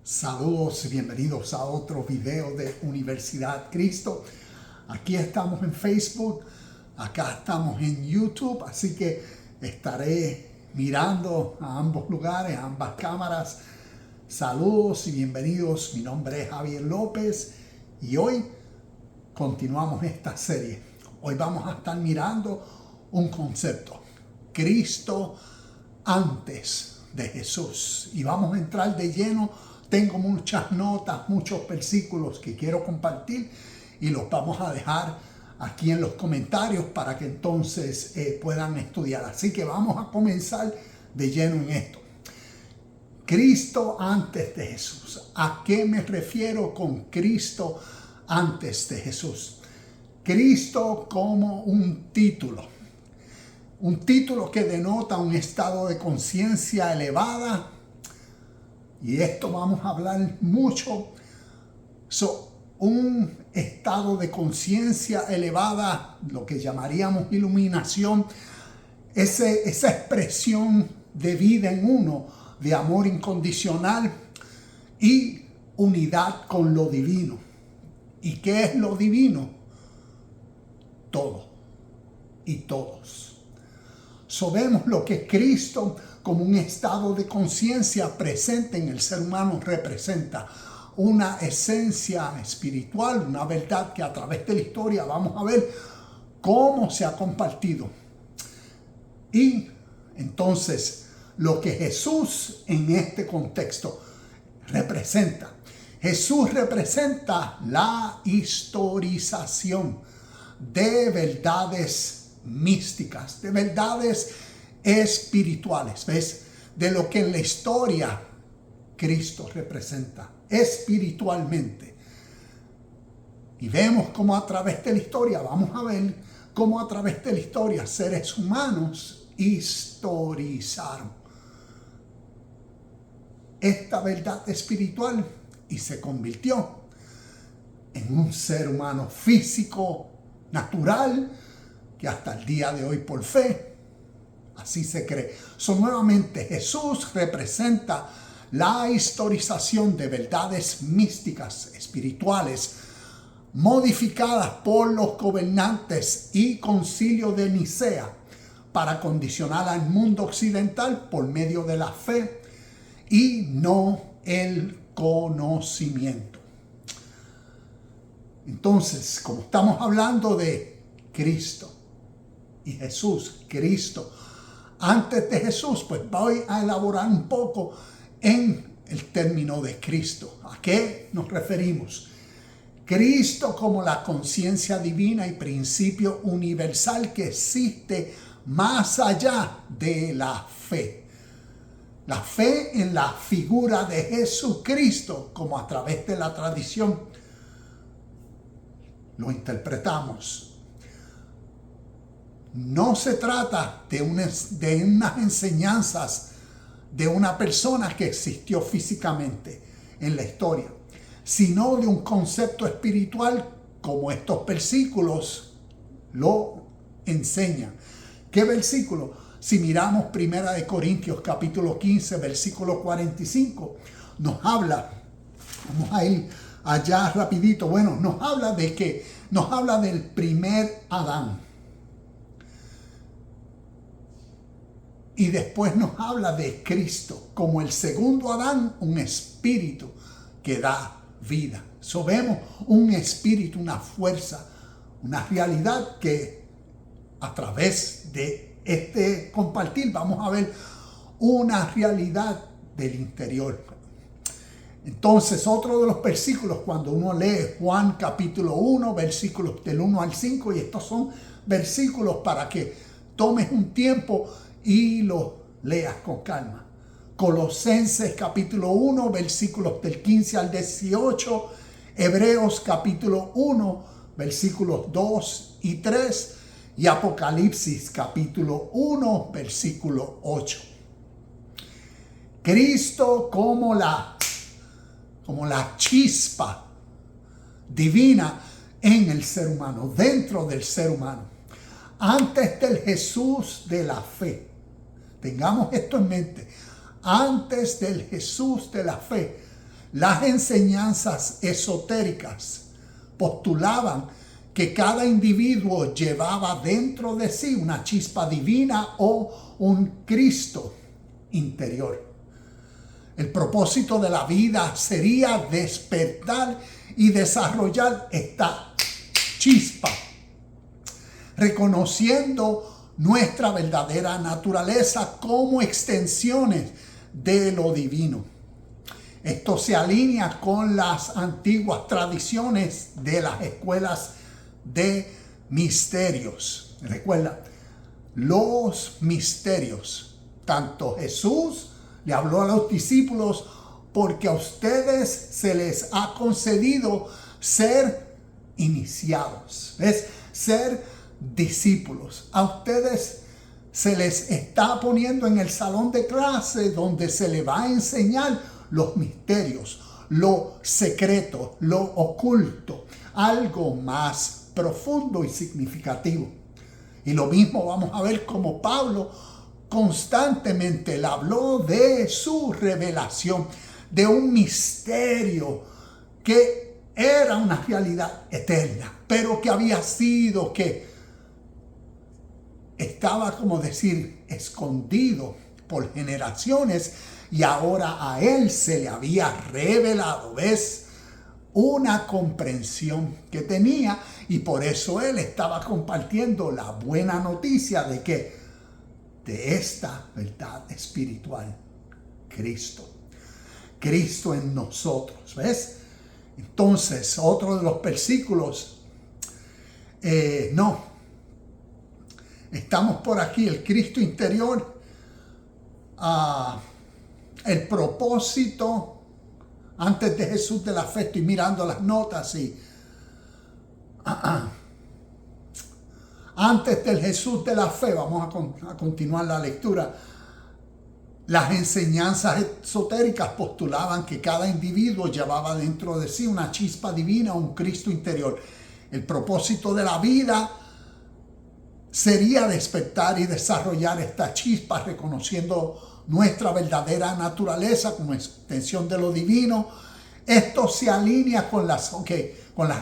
Saludos y bienvenidos a otro video de Universidad Cristo. Aquí estamos en Facebook, acá estamos en YouTube, así que estaré mirando a ambos lugares, a ambas cámaras. Saludos y bienvenidos, mi nombre es Javier López y hoy continuamos esta serie. Hoy vamos a estar mirando un concepto, Cristo antes de Jesús, y vamos a entrar de lleno. Tengo muchas notas, muchos versículos que quiero compartir y los vamos a dejar aquí en los comentarios para que entonces puedan estudiar. Así que vamos a comenzar de lleno en esto. Cristo antes de Jesús. ¿A qué me refiero con Cristo antes de Jesús? Cristo como un título. Un título que denota un estado de conciencia elevada. Y esto vamos a hablar mucho. Un estado de conciencia elevada, lo que llamaríamos iluminación, esa expresión de vida en uno, de amor incondicional y unidad con lo divino. ¿Y qué es lo divino? Todo y todos. Vemos lo que Cristo como un estado de conciencia presente en el ser humano representa una esencia espiritual, una verdad que a través de la historia vamos a ver cómo se ha compartido. Y entonces lo que Jesús en este contexto representa. Jesús representa la historización de verdades místicas, de verdades espirituales, ¿ves? De lo que en la historia Cristo representa espiritualmente. Y vemos cómo a través de la historia, vamos a ver cómo a través de la historia seres humanos historizaron esta verdad espiritual y se convirtió en un ser humano físico, natural, que hasta el día de hoy por fe así se cree. Nuevamente Jesús representa la historización de verdades místicas, espirituales, modificadas por los gobernantes y concilio de Nicea para condicionar al mundo occidental por medio de la fe y no el conocimiento. Entonces, como estamos hablando de Cristo y Jesús, Cristo antes de Jesús, pues voy a elaborar un poco en el término de Cristo. ¿A qué nos referimos? Cristo como la conciencia divina y principio universal que existe más allá de la fe. La fe en la figura de Jesucristo, como a través de la tradición lo interpretamos. No se trata de unas enseñanzas de una persona que existió físicamente en la historia, sino de un concepto espiritual como estos versículos lo enseñan. ¿Qué versículo? Si miramos 1 Corintios capítulo 15, versículo 45, nos habla, vamos a ir allá rapidito, nos habla de que, nos habla del primer Adán. Y después nos habla de Cristo como el segundo Adán, un espíritu que da vida. Vemos un espíritu, una fuerza, una realidad que a través de este compartir vamos a ver una realidad del interior. Entonces, otro de los versículos, cuando uno lee Juan capítulo 1, versículos del 1 al 5, y estos son versículos para que tomes un tiempo y lo leas con calma. Colosenses capítulo 1, versículos del 15 al 18. Hebreos capítulo 1, versículos 2 y 3. Y Apocalipsis capítulo 1, versículo 8. Cristo como la chispa divina en el ser humano, dentro del ser humano. Antes del Jesús de la fe. Tengamos esto en mente. Antes del Jesús de la fe, Las enseñanzas esotéricas postulaban que cada individuo llevaba dentro de sí una chispa divina o un Cristo interior. El propósito de la vida sería despertar y desarrollar esta chispa, reconociendo nuestra verdadera naturaleza como extensiones de lo divino. Esto se alinea con las antiguas tradiciones de las escuelas de misterios. Recuerda, los misterios. Tanto Jesús le habló a los discípulos, porque a ustedes se les ha concedido ser iniciados, ¿ves? Ser discípulos. A ustedes se les está poniendo en el salón de clase donde se les va a enseñar los misterios, lo secreto, lo oculto, algo más profundo y significativo. Y lo mismo vamos a ver como Pablo constantemente le habló de su revelación, de un misterio que era una realidad eterna, pero que había sido, que estaba, como decir, escondido por generaciones, y ahora a él se le había revelado, ¿ves? Una comprensión que tenía, y por eso él estaba compartiendo la buena noticia de que de esta verdad espiritual, Cristo en nosotros, ¿ves? Entonces, otro de los versículos, estamos por aquí, el Cristo interior, el propósito antes de Jesús de la fe. Estoy mirando las notas y antes del Jesús de la fe, vamos a continuar la lectura. Las enseñanzas esotéricas postulaban que cada individuo llevaba dentro de sí una chispa divina, un Cristo interior. El propósito de la vida sería despertar y desarrollar esta chispa, reconociendo nuestra verdadera naturaleza como extensión de lo divino. Esto se alinea con las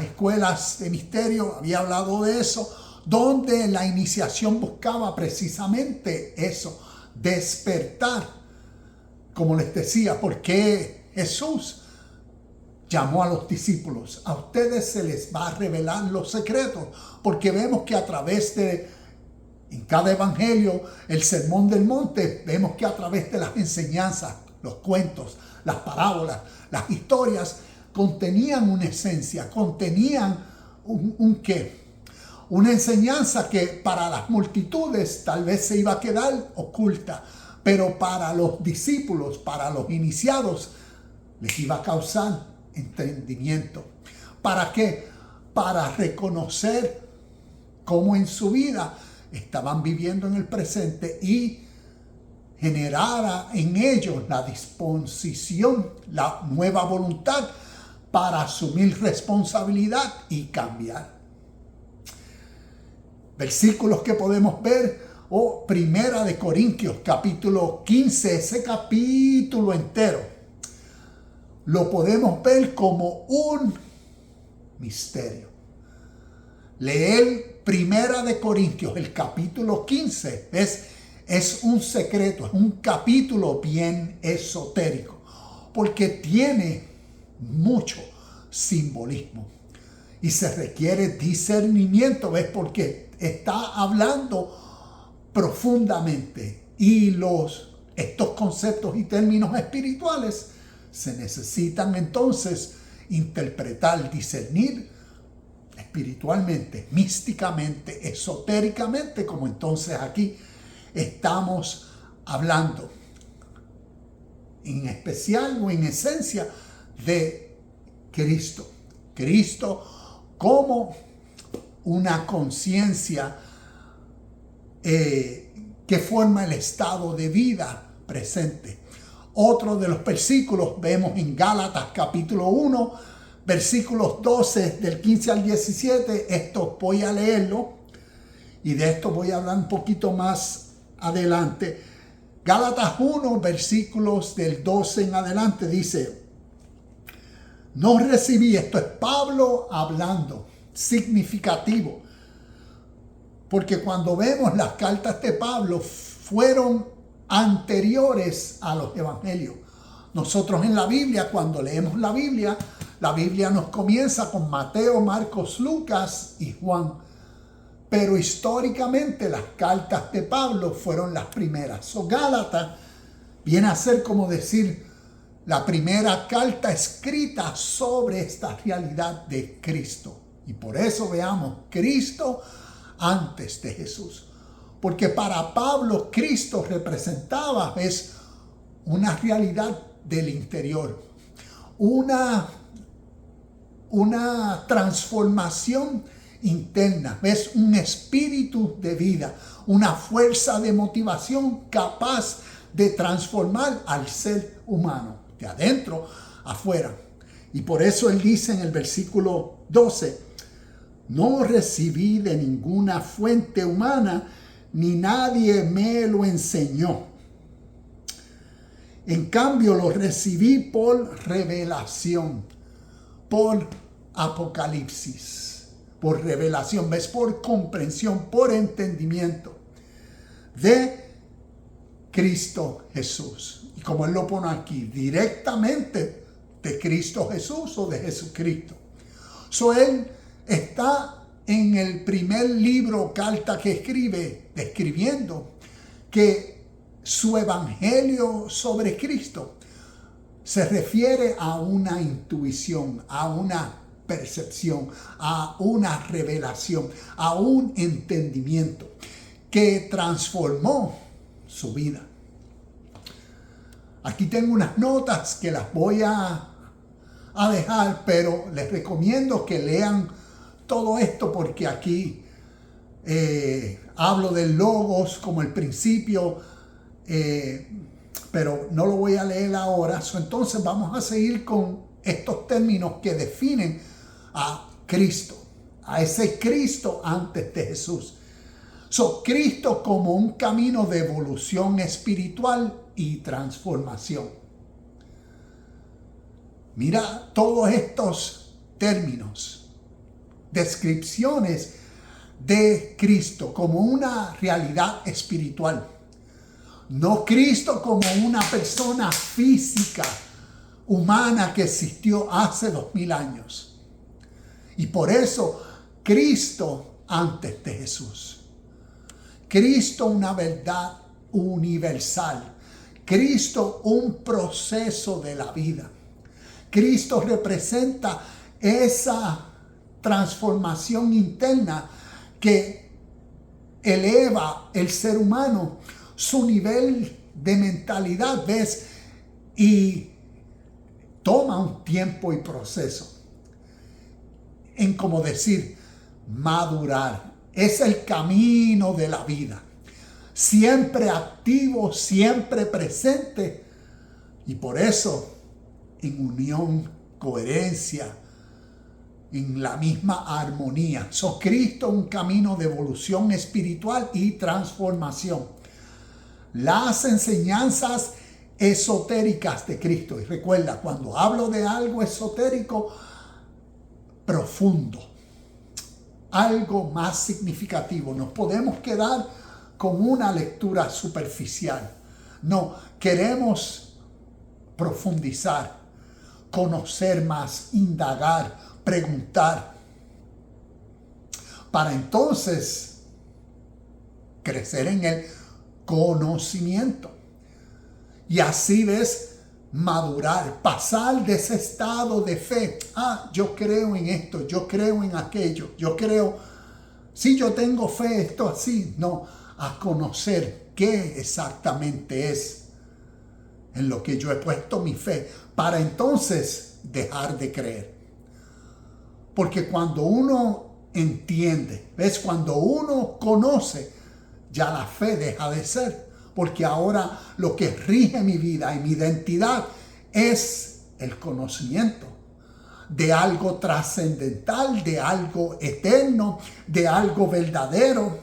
escuelas de misterio, había hablado de eso, donde la iniciación buscaba precisamente eso, despertar. Como les decía, porque Jesús llamó a los discípulos: a ustedes se les va a revelar los secretos, porque vemos que a través de, en cada evangelio, el sermón del monte, vemos que a través de las enseñanzas, los cuentos, las parábolas, las historias, contenían una esencia, contenían una enseñanza que para las multitudes tal vez se iba a quedar oculta, pero para los discípulos, para los iniciados, les iba a causar entendimiento. ¿Para qué? Para reconocer cómo en su vida estaban viviendo en el presente y generara en ellos la disposición, la nueva voluntad para asumir responsabilidad y cambiar. Versículos que podemos ver, Primera de Corintios, capítulo 15, ese capítulo entero, lo podemos ver como un misterio. Leer Primera de Corintios, el capítulo 15, es un secreto, es un capítulo bien esotérico, porque tiene mucho simbolismo y se requiere discernimiento, ¿ves? Porque está hablando profundamente, y estos conceptos y términos espirituales se necesitan entonces interpretar, discernir espiritualmente, místicamente, esotéricamente, como entonces aquí estamos hablando, en especial o en esencia de Cristo. Cristo como una conciencia que forma el estado de vida presente. Otro de los versículos vemos en Gálatas capítulo 1, versículos 12 del 15 al 17. Esto voy a leerlo y de esto voy a hablar un poquito más adelante. Gálatas 1, versículos del 12 en adelante dice: No recibí, esto es Pablo hablando, significativo. Porque cuando vemos las cartas de Pablo, fueron anteriores a los evangelios. Nosotros en la Biblia, cuando leemos la Biblia nos comienza con Mateo, Marcos, Lucas y Juan. Pero históricamente las cartas de Pablo fueron las primeras. Gálatas viene a ser como decir la primera carta escrita sobre esta realidad de Cristo. Y por eso veamos Cristo antes de Jesús. Porque para Pablo Cristo representaba una realidad del interior. Una transformación interna. Un espíritu de vida. Una fuerza de motivación capaz de transformar al ser humano. De adentro afuera. Y por eso él dice en el versículo 12: no recibí de ninguna fuente humana, ni nadie me lo enseñó. En cambio, lo recibí por revelación, por apocalipsis, por revelación, por comprensión, por entendimiento de Cristo Jesús. Y como él lo pone aquí, directamente de Cristo Jesús o de Jesucristo. Él está en el primer libro, carta que escribe, describiendo que su evangelio sobre Cristo se refiere a una intuición, a una percepción, a una revelación, a un entendimiento que transformó su vida. Aquí tengo unas notas que las voy a dejar, pero les recomiendo que lean todo esto porque aquí hablo del logos como el principio, pero no lo voy a leer ahora. Entonces vamos a seguir con estos términos que definen a Cristo, a ese Cristo antes de Jesús. Cristo como un camino de evolución espiritual y transformación. Mira todos estos términos, descripciones de Cristo como una realidad espiritual. No Cristo como una persona física, humana que existió hace 2000 años. Y por eso, Cristo antes de Jesús. Cristo una verdad universal. Cristo un proceso de la vida. Cristo representa esa transformación interna que eleva el ser humano, su nivel de mentalidad, y toma un tiempo y proceso en, como decir, madurar. Es el camino de la vida, siempre activo, siempre presente, y por eso en unión, coherencia, en la misma armonía. Cristo un camino de evolución espiritual y transformación. Las enseñanzas esotéricas de Cristo. Y recuerda, cuando hablo de algo esotérico, profundo, algo más significativo. No podemos quedar con una lectura superficial. No, queremos profundizar, conocer más, indagar, preguntar, para entonces crecer en el conocimiento. Y así madurar, pasar de ese estado de fe. Yo creo en esto, yo creo en aquello, yo creo, sí, yo tengo fe, esto así. No, a conocer qué exactamente es en lo que yo he puesto mi fe, para entonces dejar de creer. Porque cuando uno entiende, cuando uno conoce, ya la fe deja de ser. Porque ahora lo que rige mi vida y mi identidad es el conocimiento de algo trascendental, de algo eterno, de algo verdadero,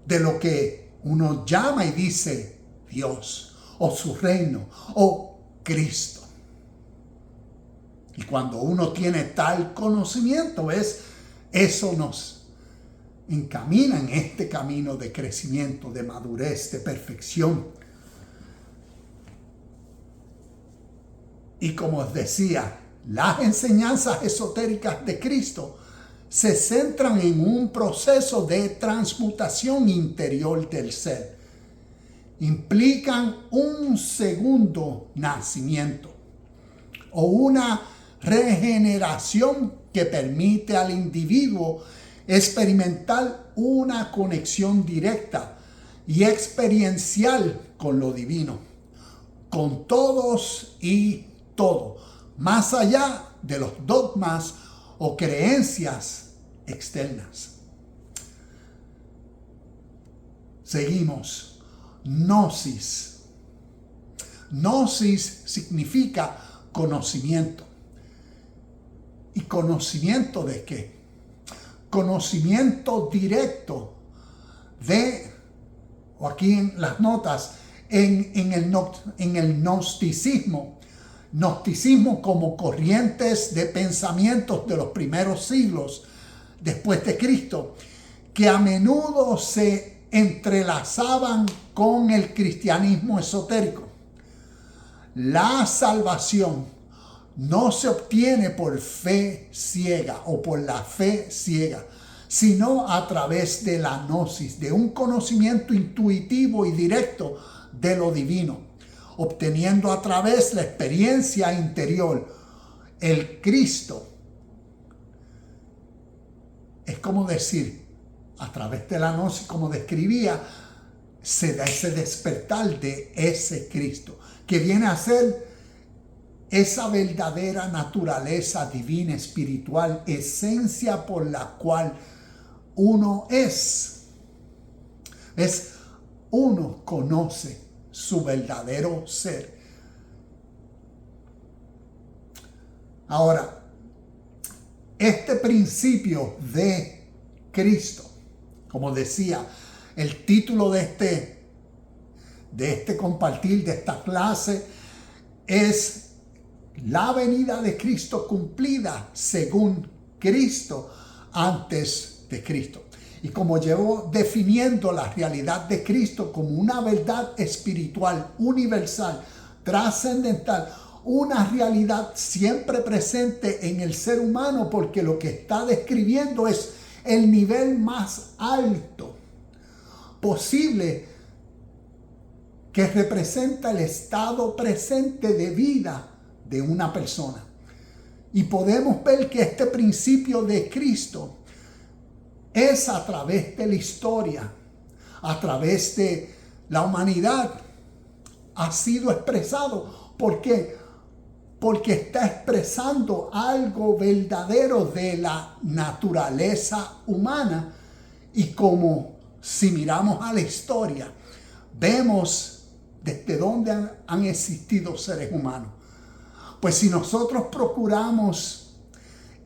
de lo que uno llama y dice Dios, o su reino, o Cristo. Y cuando uno tiene tal conocimiento, eso nos encamina en este camino de crecimiento, de madurez, de perfección. Y como os decía, las enseñanzas esotéricas de Cristo se centran en un proceso de transmutación interior del ser. Implican un segundo nacimiento o una regeneración que permite al individuo experimentar una conexión directa y experiencial con lo divino, con todos y todo, más allá de los dogmas o creencias externas. Seguimos. Gnosis. Gnosis significa conocimiento. ¿Y conocimiento de qué? Conocimiento directo o aquí en las notas, en el gnosticismo. Gnosticismo como corrientes de pensamientos de los primeros siglos después de Cristo, que a menudo se entrelazaban con el cristianismo esotérico. La salvación no se obtiene por fe ciega o por la fe ciega, sino a través de la gnosis, de un conocimiento intuitivo y directo de lo divino, obteniendo a través la experiencia interior. El Cristo es como decir, a través de la gnosis, como describía, se da ese despertar de ese Cristo, que viene a ser esa verdadera naturaleza divina, espiritual, esencia por la cual uno uno conoce su verdadero ser. Ahora, este principio de Cristo, como decía, el título de este compartir, de esta clase, es la venida de Cristo cumplida según Cristo antes de Cristo. Y como llevo definiendo la realidad de Cristo como una verdad espiritual, universal, trascendental, una realidad siempre presente en el ser humano, porque lo que está describiendo es el nivel más alto posible que representa el estado presente de vida de una persona. Y podemos ver que este principio de Cristo es a través de la historia, a través de la humanidad, ha sido expresado. ¿Por qué? Porque está expresando algo verdadero de la naturaleza humana. Y como si miramos a la historia, vemos desde dónde han existido seres humanos. Pues si nosotros procuramos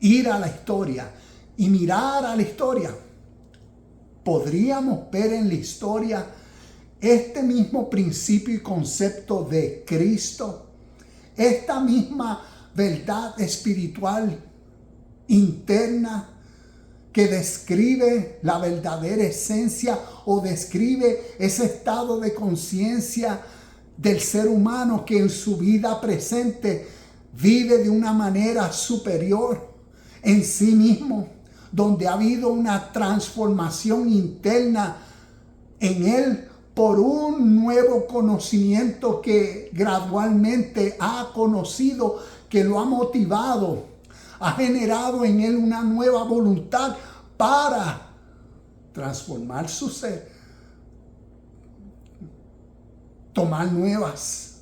ir a la historia y mirar a la historia, podríamos ver en la historia este mismo principio y concepto de Cristo, esta misma verdad espiritual interna que describe la verdadera esencia o describe ese estado de conciencia del ser humano que en su vida presente vive de una manera superior en sí mismo, donde ha habido una transformación interna en él por un nuevo conocimiento que gradualmente ha conocido, que lo ha motivado, ha generado en él una nueva voluntad para transformar su ser, tomar nuevas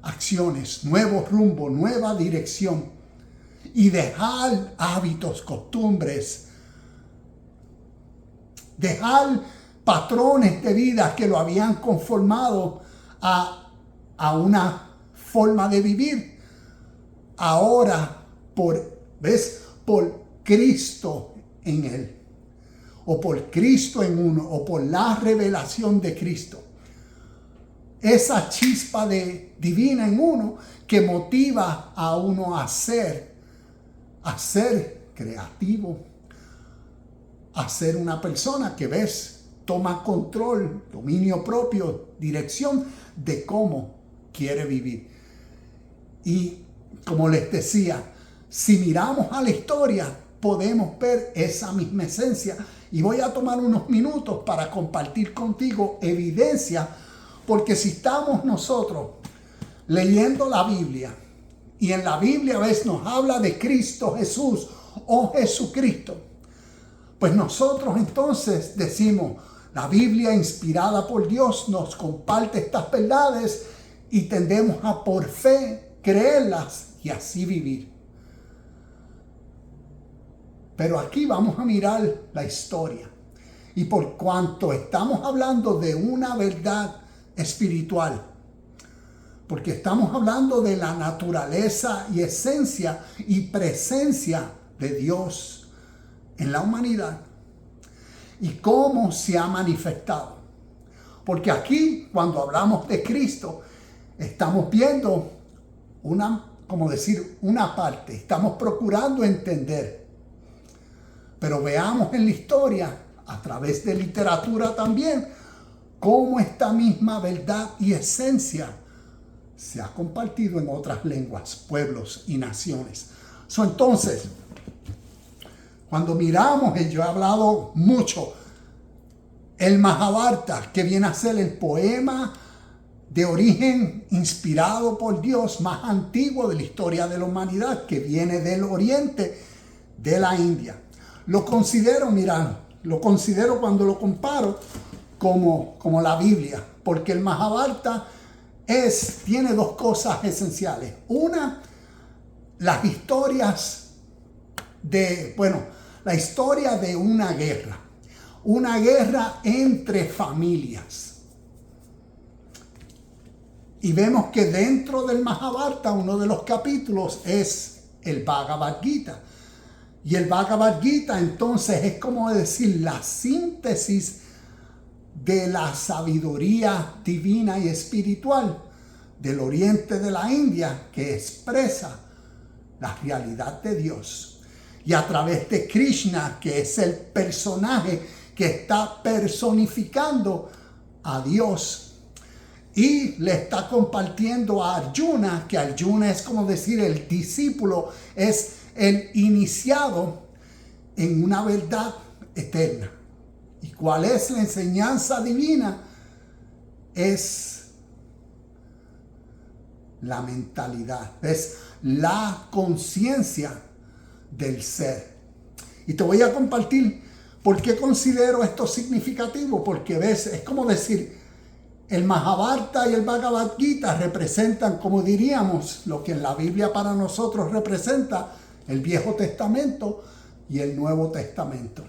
acciones, nuevo rumbo, nueva dirección y dejar hábitos, costumbres, dejar patrones de vida que lo habían conformado a una forma de vivir. Ahora, por Cristo en él, o por Cristo en uno, o por la revelación de Cristo. Esa chispa divina en uno que motiva a uno a ser creativo, a ser una persona que toma control, dominio propio, dirección de cómo quiere vivir. Y como les decía, si miramos a la historia, podemos ver esa misma esencia. Y voy a tomar unos minutos para compartir contigo evidencia, porque si estamos nosotros leyendo la Biblia, y en la Biblia a veces nos habla de Cristo Jesús o Jesucristo, pues nosotros entonces decimos, la Biblia inspirada por Dios nos comparte estas verdades y tendemos a por fe creerlas y así vivir. Pero aquí vamos a mirar la historia. Y por cuanto estamos hablando de una verdad espiritual, porque estamos hablando de la naturaleza y esencia y presencia de Dios en la humanidad y cómo se ha manifestado. Porque aquí, cuando hablamos de Cristo, estamos viendo una parte, estamos procurando entender. Pero veamos en la historia, a través de literatura también, cómo esta misma verdad y esencia se ha compartido en otras lenguas, pueblos y naciones. Entonces, cuando miramos, y yo he hablado mucho, el Mahabharata, que viene a ser el poema de origen inspirado por Dios más antiguo de la historia de la humanidad, que viene del oriente, de la India. Lo considero cuando lo comparo como la Biblia, porque el Mahabharata tiene dos cosas esenciales. Una, la historia de una guerra entre familias. Y vemos que dentro del Mahabharata uno de los capítulos es el Bhagavad Gita. Y el Bhagavad Gita entonces es como decir la síntesis de la sabiduría divina y espiritual del oriente de la India, que expresa la realidad de Dios. Y a través de Krishna, que es el personaje que está personificando a Dios, y le está compartiendo a Arjuna, que Arjuna es como decir el discípulo, es el iniciado en una verdad eterna. ¿Y cuál es la enseñanza divina? Es la mentalidad, es la conciencia del ser. Y te voy a compartir por qué considero esto significativo, porque es como decir, el Mahabharata y el Bhagavad Gita representan, como diríamos, lo que en la Biblia para nosotros representa el Viejo Testamento y el Nuevo Testamento.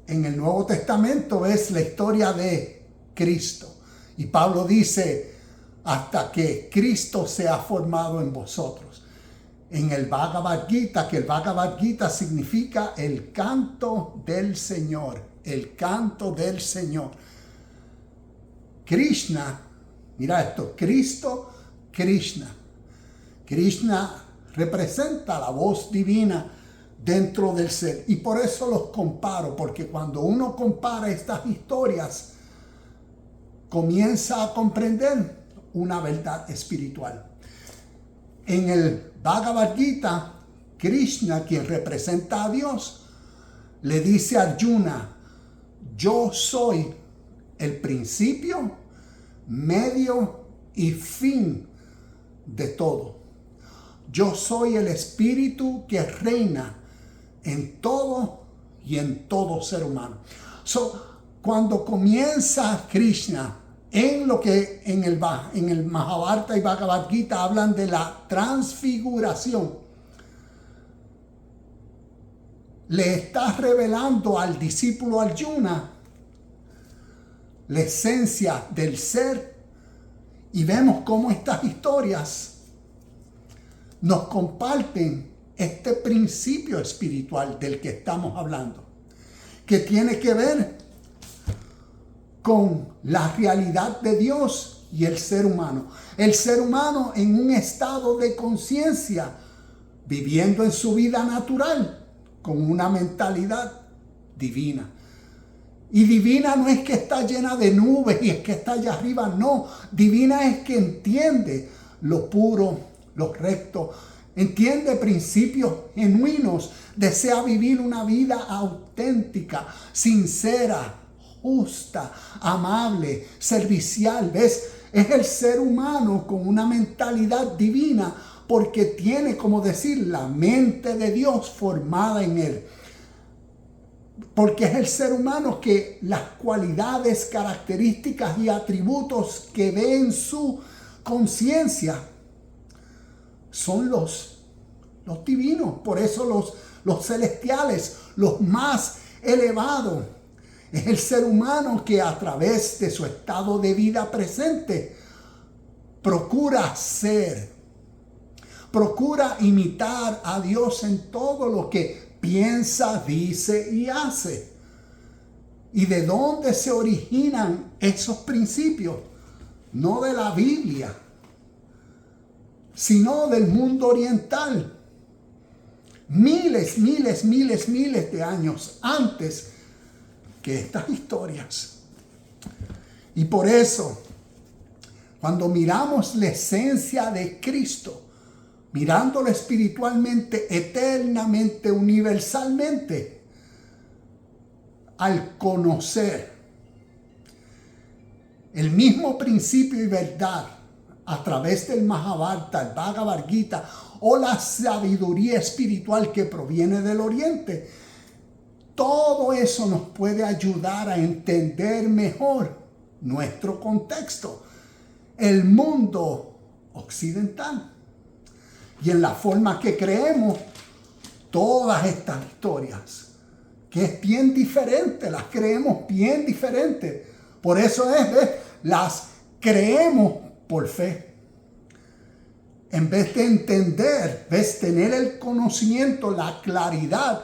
En el Nuevo Testamento es la historia de Cristo. Y Pablo dice, hasta que Cristo sea formado en vosotros. En el Bhagavad Gita, que el Bhagavad Gita significa el canto del Señor. El canto del Señor. Krishna, mira esto, Cristo, Krishna. Krishna representa la voz divina dentro del ser. Y por eso los comparo, porque cuando uno compara estas historias, comienza a comprender una verdad espiritual. En el Bhagavad Gita, Krishna, quien representa a Dios, le dice a Arjuna, yo soy el principio, medio y fin de todo. Yo soy el espíritu que reina en todo y en todo ser humano. Cuando comienza Krishna, en lo que en el Mahabharata y Bhagavad Gita hablan de la transfiguración, le está revelando al discípulo Arjuna la esencia del ser, y vemos cómo estas historias nos comparten este principio espiritual del que estamos hablando, que tiene que ver con la realidad de Dios y el ser humano. El ser humano en un estado de conciencia, viviendo en su vida natural, con una mentalidad divina. Y divina no es que está llena de nubes y es que está allá arriba, no. Divina es que entiende lo puro, lo recto, entiende principios genuinos, desea vivir una vida auténtica, sincera, justa, amable, servicial. ¿Ves? Es el ser humano con una mentalidad divina porque tiene, como decir, la mente de Dios formada en él. Porque es el ser humano que las cualidades, características y atributos que ve en su conciencia son los divinos. Por eso los celestiales, los más elevados. Es el ser humano que a través de su estado de vida presente procura ser, procura imitar a Dios en todo lo que piensa, dice y hace. ¿Y de dónde se originan esos principios? No de la Biblia, sino del mundo oriental. Miles de años antes que estas historias. Y por eso, cuando miramos la esencia de Cristo, mirándolo espiritualmente, eternamente, universalmente, al conocer el mismo principio y verdad a través del Mahabharata, el Bhagavad Gita o la sabiduría espiritual que proviene del Oriente, todo eso nos puede ayudar a entender mejor nuestro contexto, el mundo occidental. Y en la forma que creemos todas estas historias, que es bien diferente, las creemos bien diferente. Por eso ¿ves? Las creemos por fe. En vez de entender, ¿ves? Tener el conocimiento, la claridad,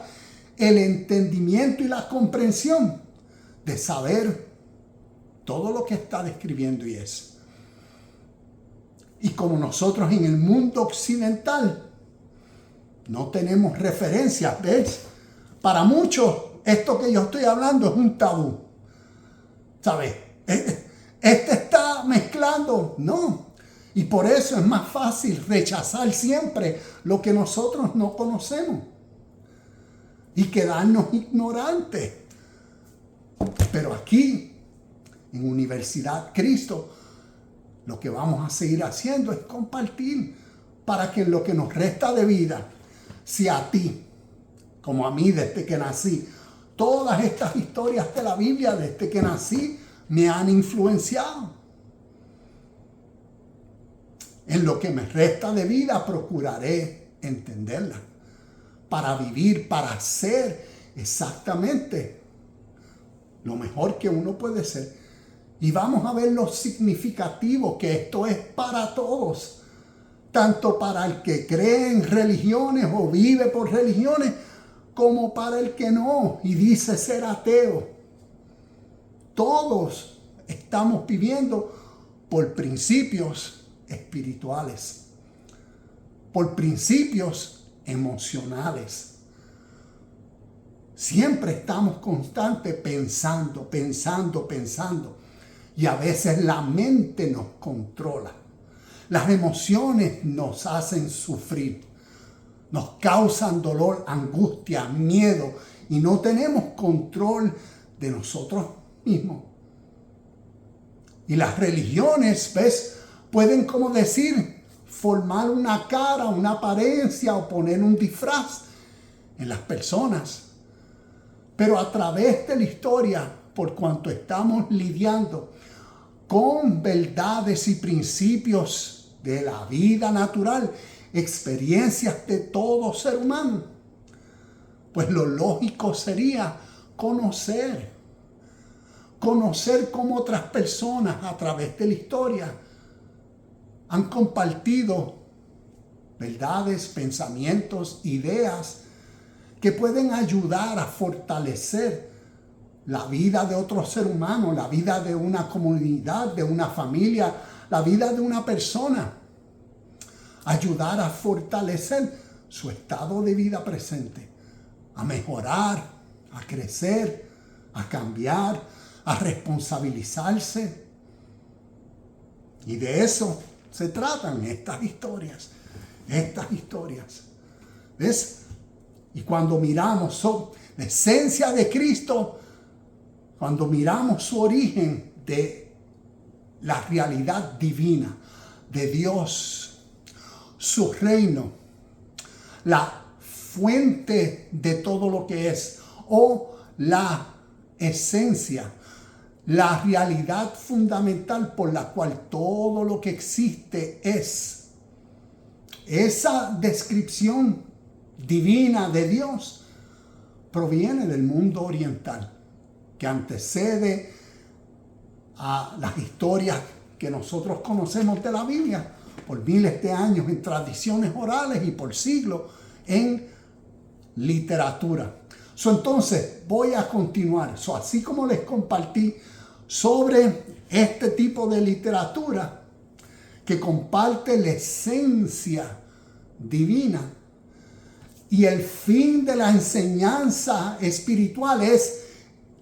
el entendimiento y la comprensión de saber todo lo que está describiendo y es. Y como nosotros en el mundo occidental no tenemos referencias, ¿ves? Para muchos esto que yo estoy hablando es un tabú. ¿Sabes? Este está mezclando. No. Y por eso es más fácil rechazar siempre lo que nosotros no conocemos y quedarnos ignorantes. Pero aquí, en Universidad Cristo, lo que vamos a seguir haciendo es compartir para que en lo que nos resta de vida, si a ti, como a mí desde que nací, todas estas historias de la Biblia desde que nací me han influenciado. En lo que me resta de vida procuraré entenderla para vivir, para ser exactamente lo mejor que uno puede ser. Y vamos a ver lo significativo que esto es para todos, tanto para el que cree en religiones o vive por religiones, como para el que no y dice ser ateo. Todos estamos viviendo por principios espirituales, por principios emocionales. Siempre estamos constantes pensando. Y a veces la mente nos controla. Las emociones nos hacen sufrir. Nos causan dolor, angustia, miedo. Y no tenemos control de nosotros mismos. Y las religiones, ¿ves? Pueden, como decir, formar una cara, una apariencia o poner un disfraz en las personas. Pero a través de la historia, por cuanto estamos lidiando con verdades y principios de la vida natural, experiencias de todo ser humano, pues lo lógico sería conocer cómo otras personas a través de la historia han compartido verdades, pensamientos, ideas que pueden ayudar a fortalecer la vida de otro ser humano, la vida de una comunidad, de una familia, la vida de una persona, ayudar a fortalecer su estado de vida presente, a mejorar, a crecer, a cambiar, a responsabilizarse. Y de eso se tratan estas historias. ¿Ves? Y cuando miramos la esencia de Cristo, cuando miramos su origen de la realidad divina de Dios, su reino, la fuente de todo lo que es, o la esencia, la realidad fundamental por la cual todo lo que existe es. Esa descripción divina de Dios proviene del mundo oriental, que antecede a las historias que nosotros conocemos de la Biblia por miles de años en tradiciones orales y por siglos en literatura. Entonces voy a continuar. Así como les compartí sobre este tipo de literatura que comparte la esencia divina, y el fin de la enseñanza espiritual es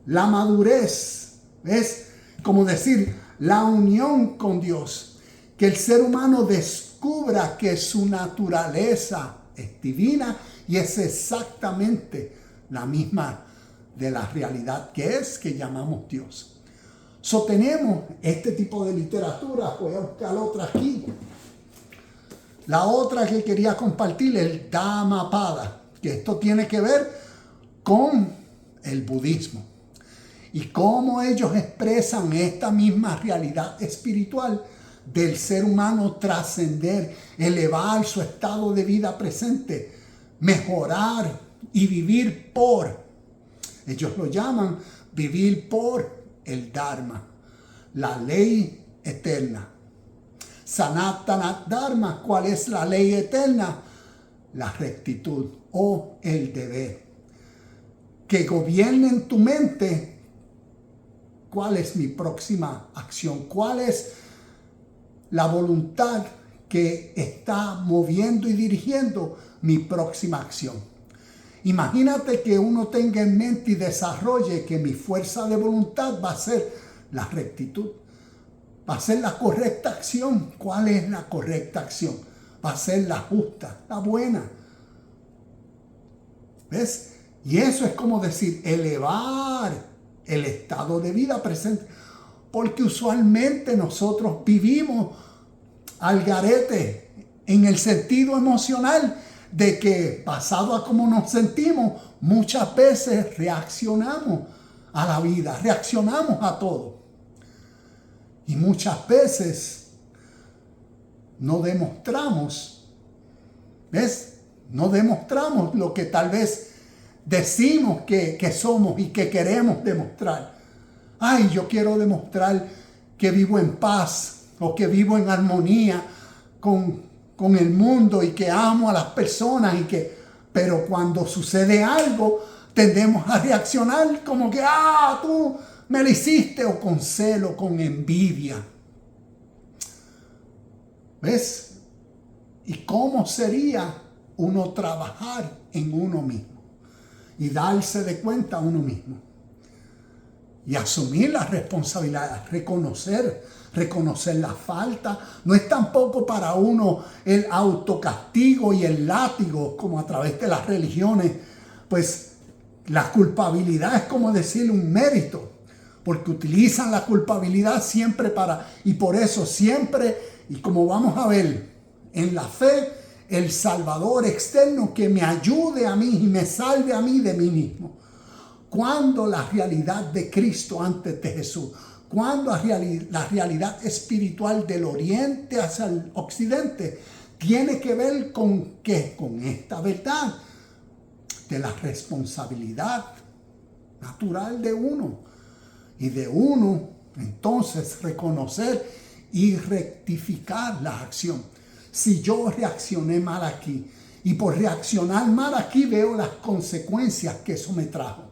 la madurez, es como decir, la unión con Dios, que el ser humano descubra que su naturaleza es divina y es exactamente la misma de la realidad que llamamos Dios. Tenemos este tipo de literatura. Voy a buscar otra aquí. La otra que quería compartir es el Dhammapada, que esto tiene que ver con el budismo y cómo ellos expresan esta misma realidad espiritual del ser humano trascender, elevar su estado de vida presente, mejorar y vivir por. Ellos lo llaman vivir por el Dharma, la ley eterna. Sanatana Dharma, ¿cuál es la ley eterna? La rectitud o el deber. Que gobierne en tu mente cuál es mi próxima acción, cuál es la voluntad que está moviendo y dirigiendo mi próxima acción. Imagínate que uno tenga en mente y desarrolle que mi fuerza de voluntad va a ser la rectitud. Va a ser la correcta acción. ¿Cuál es la correcta acción? Va a ser la justa, la buena. ¿Ves? Y eso es como decir, elevar el estado de vida presente. Porque usualmente nosotros vivimos al garete en el sentido emocional de que, basado a cómo nos sentimos, muchas veces reaccionamos a la vida, reaccionamos a todo. Y muchas veces no demostramos, ¿ves? No demostramos lo que tal vez decimos que somos y que queremos demostrar. Ay, yo quiero demostrar que vivo en paz o que vivo en armonía con el mundo y que amo a las personas pero cuando sucede algo tendemos a reaccionar como que tú me lo hiciste, o con celo, con envidia. ¿Ves? ¿Y cómo sería uno trabajar en uno mismo y darse de cuenta a uno mismo y asumir la responsabilidad, reconocer la falta? No es tampoco para uno el autocastigo y el látigo como a través de las religiones. Pues la culpabilidad es como decir un mérito, porque utilizan la culpabilidad siempre y por eso siempre, y como vamos a ver en la fe, el Salvador externo que me ayude a mí y me salve a mí de mí mismo. Cuando la realidad de Cristo antes de Jesús, cuando la realidad espiritual del oriente hacia el occidente tiene que ver con ¿qué? Con esta verdad de la responsabilidad natural de uno. Y de uno, entonces, reconocer y rectificar la acción. Si yo reaccioné mal aquí, y por reaccionar mal aquí veo las consecuencias que eso me trajo.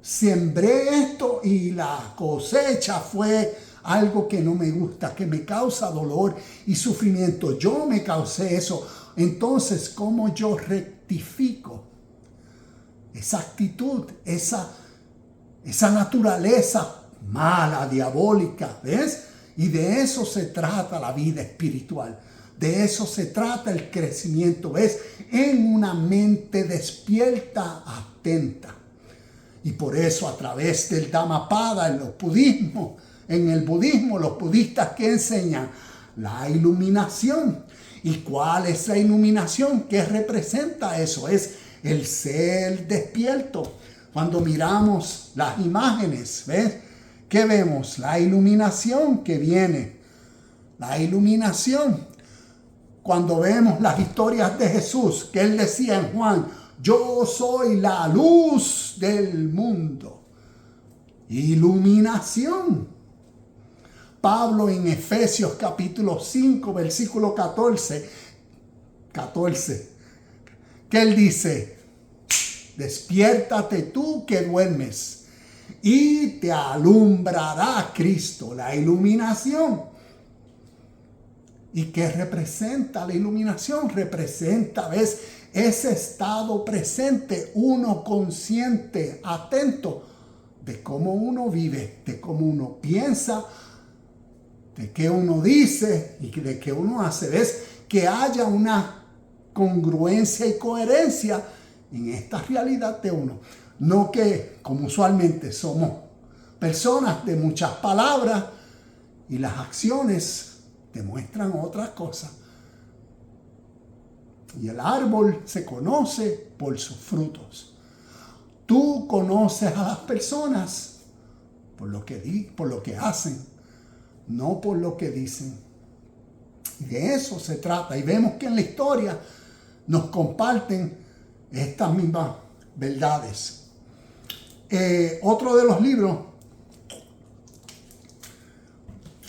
Sembré esto y la cosecha fue algo que no me gusta, que me causa dolor y sufrimiento. Yo me causé eso. Entonces, ¿cómo yo rectifico esa actitud, esa naturaleza mala, diabólica? ¿Ves? Y de eso se trata la vida espiritual. De eso se trata el crecimiento, ¿ves? En una mente despierta, atenta. Y por eso a través del Dhammapada, en el budismo, los budistas que enseñan la iluminación. ¿Y cuál es la iluminación? ¿Qué representa eso? Es el ser despierto. Cuando miramos las imágenes, ¿ves? ¿Qué vemos? La iluminación que viene. La iluminación. Cuando vemos las historias de Jesús, que él decía en Juan, yo soy la luz del mundo. Iluminación. Pablo en Efesios capítulo 5, versículo 14, que él dice, despiértate tú que duermes y te alumbrará Cristo, la iluminación. ¿Y qué representa la iluminación? Representa, ¿ves? Ese estado presente, uno consciente, atento de cómo uno vive, de cómo uno piensa, de qué uno dice y de qué uno hace. ¿Ves? Que haya una congruencia y coherencia en esta realidad de uno. No que, como usualmente somos personas de muchas palabras y las acciones demuestran otras cosas. Y el árbol se conoce por sus frutos. Tú conoces a las personas por lo que hacen, no por lo que dicen. Y de eso se trata. Y vemos que en la historia nos comparten estas mismas verdades. Otro de los libros,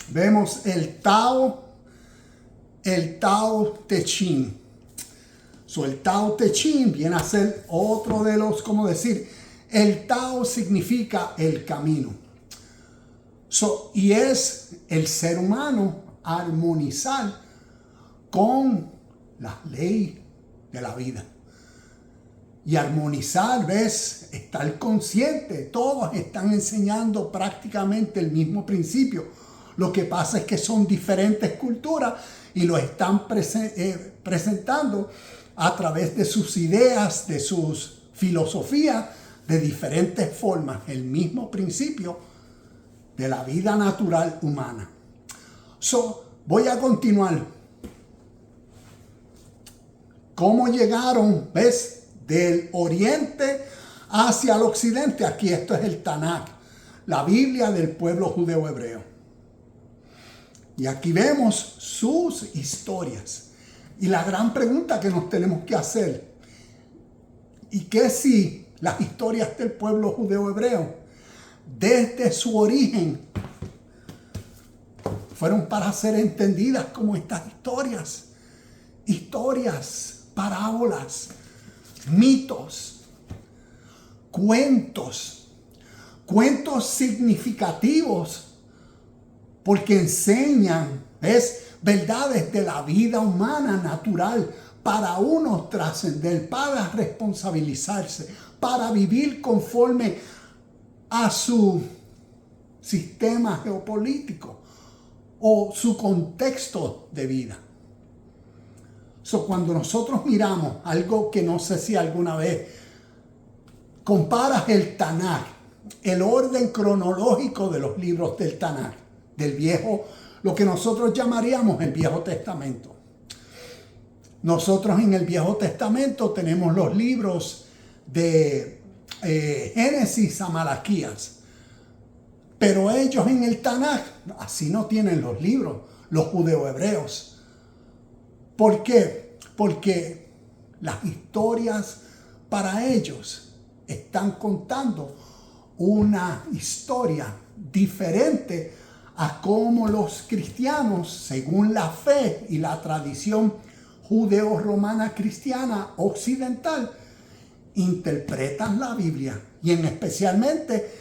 vemos el Tao Te Ching. El Tao Te Ching viene a ser otro de los, ¿cómo decir? El Tao significa el camino. Y es el ser humano armonizar con la ley de la vida. Y armonizar, ¿ves? Estar consciente. Todos están enseñando prácticamente el mismo principio. Lo que pasa es que son diferentes culturas y lo están presentando a través de sus ideas, de sus filosofías, de diferentes formas. El mismo principio de la vida natural humana. Voy a continuar. ¿Cómo llegaron, ves? Del oriente hacia el occidente. Aquí esto es el Tanakh, la Biblia del pueblo judeo hebreo. Y aquí vemos sus historias. Y la gran pregunta que nos tenemos que hacer, ¿y qué si las historias del pueblo judeo hebreo, desde su origen, fueron para ser entendidas como estas historias? Historias, parábolas, mitos, cuentos significativos, porque enseñan, ¿ves? Verdades de la vida humana natural para uno trascender, para responsabilizarse, para vivir conforme a su sistema geopolítico o su contexto de vida. Cuando nosotros miramos algo que no sé si alguna vez comparas el Tanakh, el orden cronológico de los libros del Tanakh, del viejo, lo que nosotros llamaríamos el Viejo Testamento. Nosotros en el Viejo Testamento tenemos los libros de Génesis a Malaquías, pero ellos en el Tanakh así no tienen los libros, los judeo-hebreos. ¿Por qué? Porque las historias para ellos están contando una historia diferente a cómo los cristianos, según la fe y la tradición judeo-romana cristiana occidental, interpretan la Biblia y especialmente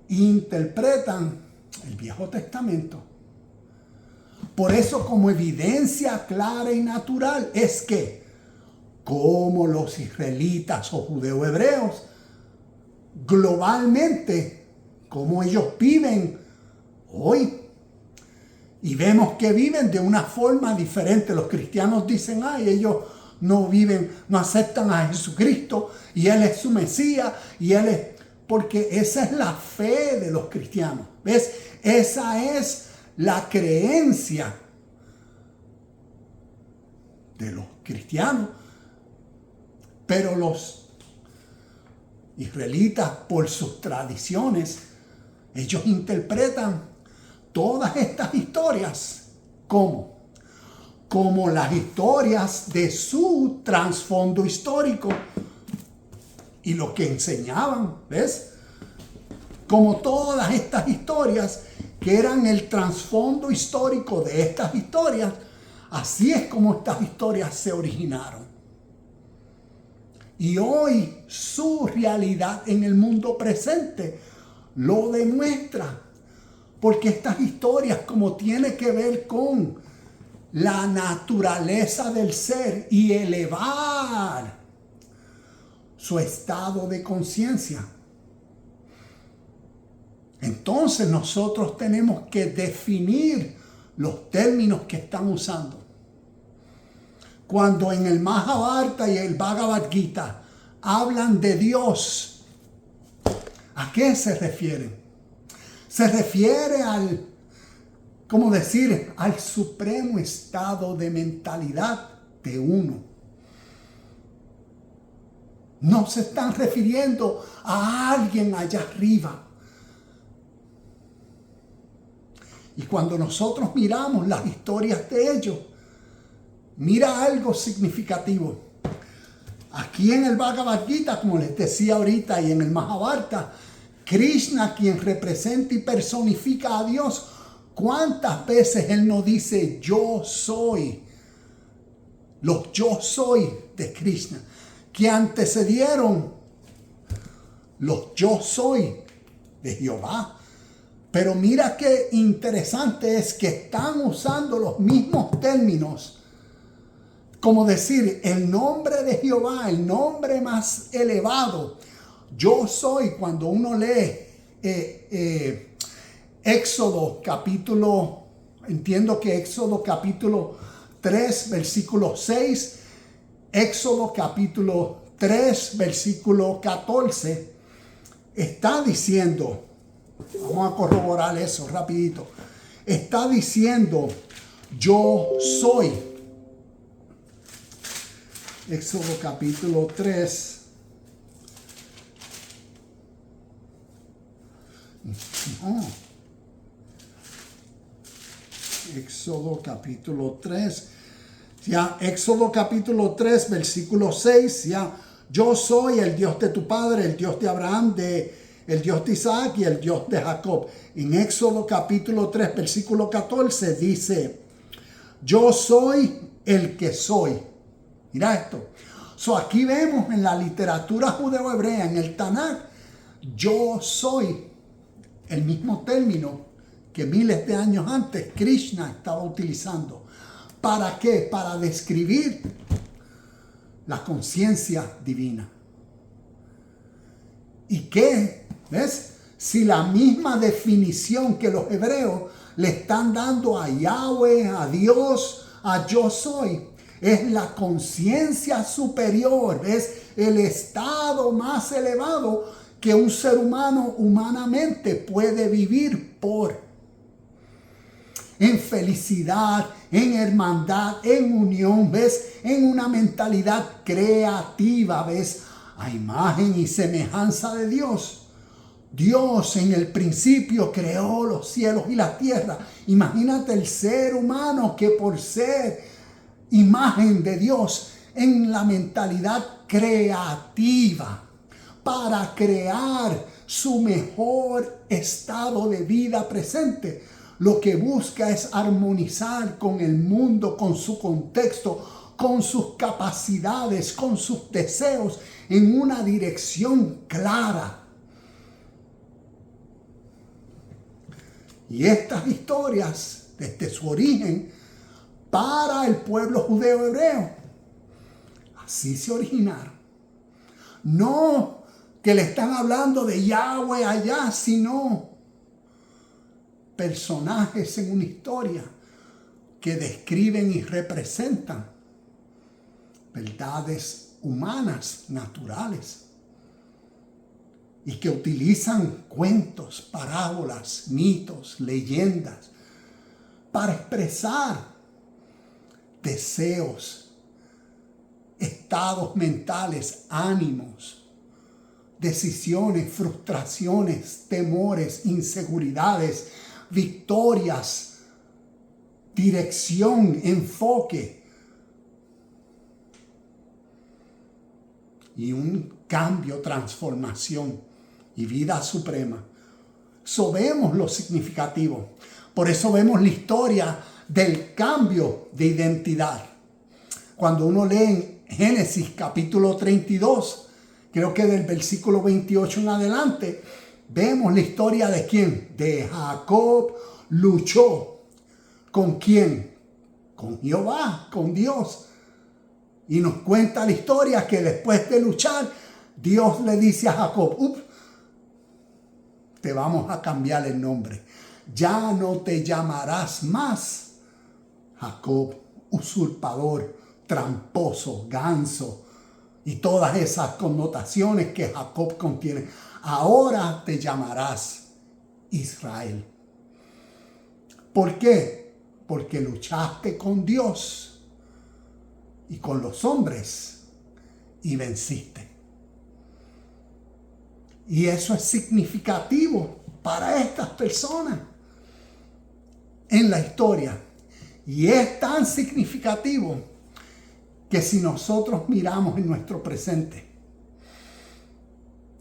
interpretan el Viejo Testamento. Por eso, como evidencia clara y natural, es que como los israelitas o judeo-hebreos, globalmente, como ellos viven hoy, y vemos que viven de una forma diferente. Los cristianos dicen, ay, ellos no viven, no aceptan a Jesucristo, y Él es su Mesías, y Él es... Porque esa es la fe de los cristianos, ¿ves? Esa es la creencia de los cristianos. Pero los israelitas, por sus tradiciones, ellos interpretan todas estas historias como las historias de su trasfondo histórico y lo que enseñaban, ¿ves? Como todas estas historias que eran el trasfondo histórico de estas historias, así es como estas historias se originaron. Y hoy su realidad en el mundo presente lo demuestra. Porque estas historias, como tiene que ver con la naturaleza del ser y elevar su estado de conciencia, entonces nosotros tenemos que definir los términos que están usando. Cuando en el Mahabharata y el Bhagavad Gita hablan de Dios, ¿a qué se refieren? Se refiere al, ¿cómo decir?, al supremo estado de mentalidad de uno. No se están refiriendo a alguien allá arriba. Y cuando nosotros miramos las historias de ellos, mira algo significativo. Aquí en el Bhagavad Gita, como les decía ahorita, y en el Mahabharata, Krishna, quien representa y personifica a Dios, ¿cuántas veces Él no dice yo soy? Los yo soy de Krishna, que antecedieron los yo soy de Jehová. Pero mira qué interesante es que están usando los mismos términos. Como decir, el nombre de Jehová, el nombre más elevado. Yo soy, cuando uno lee Éxodo capítulo, entiendo que Éxodo capítulo 3, versículo 6, Éxodo capítulo 3, versículo 14, está diciendo, vamos a corroborar eso rapidito, está diciendo, yo soy. Éxodo capítulo 3. No. Éxodo capítulo 3. Ya, Éxodo capítulo 3, versículo 6. Ya, yo soy el Dios de tu padre, el Dios de Abraham, el Dios de Isaac y el Dios de Jacob. En Éxodo capítulo 3, versículo 14 dice, yo soy el que soy. Mira esto. Aquí vemos en la literatura judeo-hebrea, en el Tanakh, yo soy, el mismo término que miles de años antes Krishna estaba utilizando. ¿Para qué? Para describir la conciencia divina. ¿Y qué? ¿Ves? Si la misma definición que los hebreos le están dando a Yahweh, a Dios, a yo soy, es la conciencia superior, es el estado más elevado que un ser humano humanamente puede vivir en felicidad, en hermandad, en unión, ¿ves? En una mentalidad creativa, ¿ves? A imagen y semejanza de Dios. Dios en el principio creó los cielos y la tierra. Imagínate el ser humano que por ser imagen de Dios en la mentalidad creativa para crear su mejor estado de vida presente, lo que busca es armonizar con el mundo, con su contexto, con sus capacidades, con sus deseos, en una dirección clara. Y estas historias desde su origen, para el pueblo judeo hebreo. Así se originaron. No que le están hablando de Yahweh allá, sino personajes en una historia que describen y representan verdades humanas, naturales, y que utilizan cuentos, parábolas, mitos, leyendas para expresar deseos, estados mentales, ánimos, decisiones, frustraciones, temores, inseguridades, victorias, dirección, enfoque y un cambio, transformación y vida suprema. Eso vemos lo significativo. Por eso vemos la historia del cambio de identidad. Cuando uno lee en Génesis capítulo 32, creo que del versículo 28 en adelante, vemos la historia de quién. De Jacob luchó. ¿Con quién? Con Jehová, con Dios. Y nos cuenta la historia que después de luchar, Dios le dice a Jacob, te vamos a cambiar el nombre. Ya no te llamarás más Jacob, usurpador, tramposo, ganso y todas esas connotaciones que Jacob contiene. Ahora te llamarás Israel. ¿Por qué? Porque luchaste con Dios y con los hombres y venciste. Y eso es significativo para estas personas en la historia. Y es tan significativo que si nosotros miramos en nuestro presente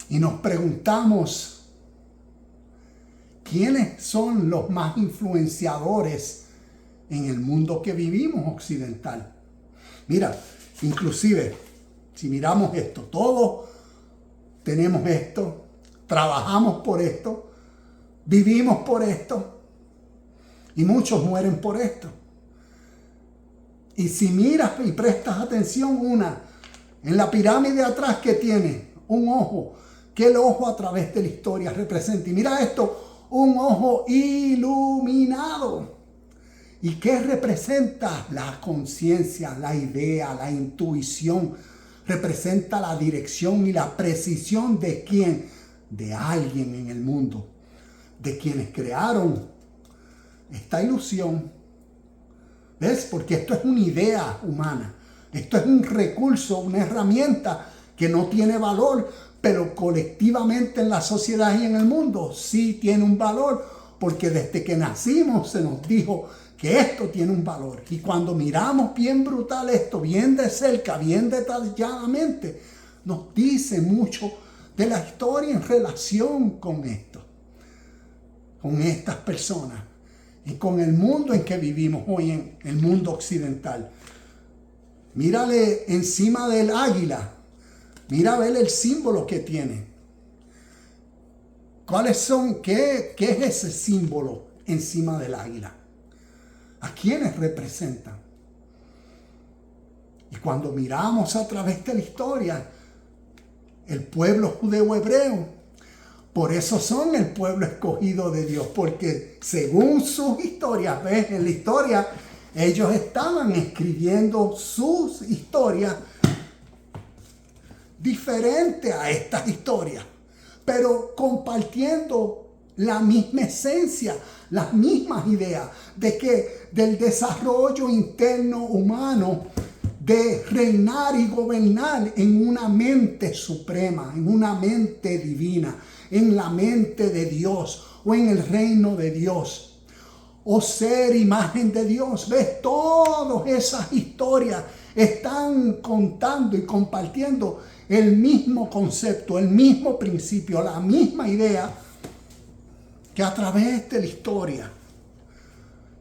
y nos preguntamos quiénes son los más influenciadores en el mundo que vivimos occidental. Mira, inclusive, si miramos esto, todos tenemos esto, trabajamos por esto, vivimos por esto y muchos mueren por esto. Y si miras y prestas atención, en la pirámide atrás que tiene un ojo, que el ojo a través de la historia representa. Y mira esto, un ojo iluminado. ¿Y qué representa? La conciencia, la idea, la intuición. Representa la dirección y la precisión de quién, de alguien en el mundo, de quienes crearon esta ilusión. ¿Ves? Porque esto es una idea humana. Esto es un recurso, una herramienta que no tiene valor, pero colectivamente en la sociedad y en el mundo sí tiene un valor, porque desde que nacimos se nos dijo que esto tiene un valor. Y cuando miramos bien brutal esto, bien de cerca, bien detalladamente, nos dice mucho de la historia en relación con esto, con estas personas y con el mundo en que vivimos hoy, en el mundo occidental. Mírale encima del águila, mira a ver el símbolo que tiene. ¿Cuáles son? ¿Qué es ese símbolo encima del águila? ¿A quiénes representan? Y cuando miramos a través de la historia, el pueblo judeo hebreo, por eso son el pueblo escogido de Dios, porque según sus historias, ¿ves? En la historia, ellos estaban escribiendo sus historias diferentes a estas historias, pero compartiendo la misma esencia, las mismas ideas de que del desarrollo interno humano, de reinar y gobernar en una mente suprema, en una mente divina, en la mente de Dios o en el reino de Dios, o ser imagen de Dios. ¿Ves? Todas esas historias están contando y compartiendo el mismo concepto, el mismo principio, la misma idea, que a través de la historia,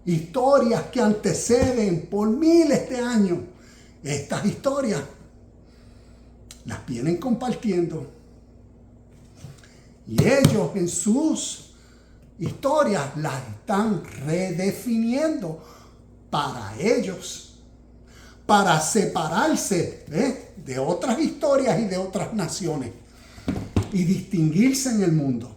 historias que anteceden por miles de años, estas historias las vienen compartiendo. Y ellos en sus historias las están redefiniendo para ellos, para separarse de otras historias y de otras naciones y distinguirse en el mundo.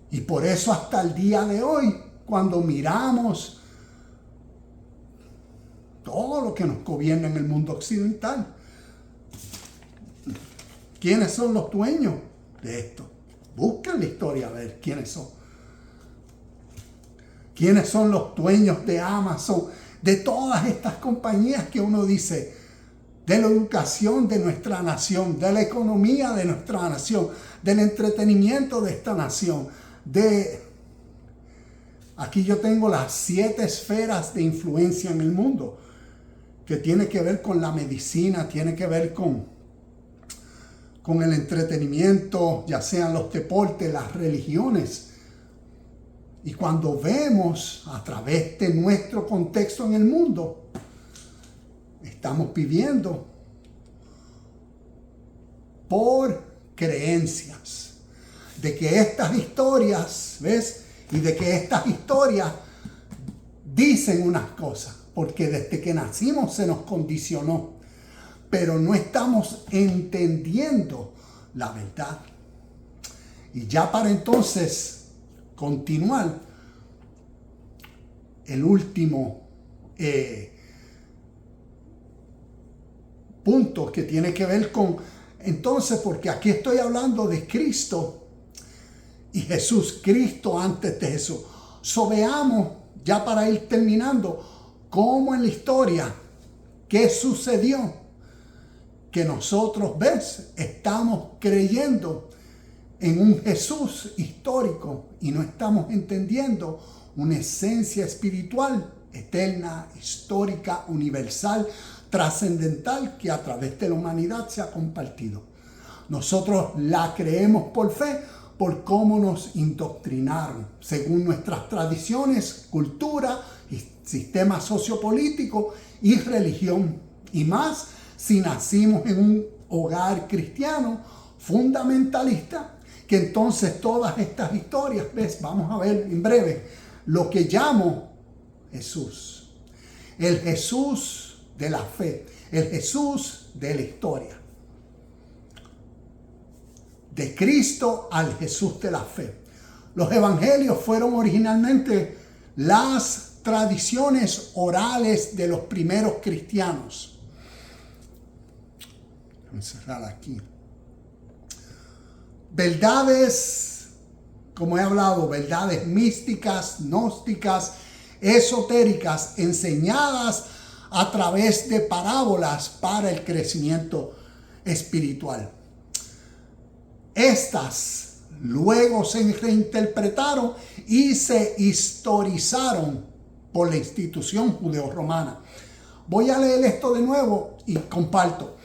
Y por eso hasta el día de hoy, cuando miramos todo lo que nos gobierna en el mundo occidental, ¿quiénes son los dueños de esto? Busquen la historia a ver quiénes son. ¿Quiénes son los dueños de Amazon? De todas estas compañías que uno dice, de la educación de nuestra nación, de la economía de nuestra nación, del entretenimiento de esta nación, aquí yo tengo las 7 esferas de influencia en el mundo, que tiene que ver con la medicina, tiene que ver con el entretenimiento, ya sean los deportes, las religiones. Y cuando vemos a través de nuestro contexto en el mundo, estamos viviendo por creencias de que estas historias, ¿ves? Y de que estas historias dicen unas cosas, porque desde que nacimos se nos condicionó, pero no estamos entendiendo la verdad. Y ya para entonces continuar, el último punto que tiene que ver con, entonces, porque aquí estoy hablando de Cristo y Jesús, Cristo antes de Jesús. Veamos, ya para ir terminando, cómo en la historia, qué sucedió, que nosotros, ¿ves? Estamos creyendo en un Jesús histórico y no estamos entendiendo una esencia espiritual, eterna, histórica, universal, trascendental, que a través de la humanidad se ha compartido. Nosotros la creemos por fe, por cómo nos indoctrinaron, según nuestras tradiciones, cultura, y sistema sociopolítico y religión. Y más si nacimos en un hogar cristiano fundamentalista, que entonces todas estas historias, ¿ves? Vamos a ver en breve lo que llamo Jesús. El Jesús de la fe, el Jesús de la historia. De Cristo al Jesús de la fe. Los evangelios fueron originalmente las tradiciones orales de los primeros cristianos. Voy a cerrar aquí. Verdades, como he hablado, verdades místicas, gnósticas, esotéricas, enseñadas a través de parábolas para el crecimiento espiritual. Estas luego se reinterpretaron y se historizaron por la institución judeo-romana. Voy a leer esto de nuevo y comparto.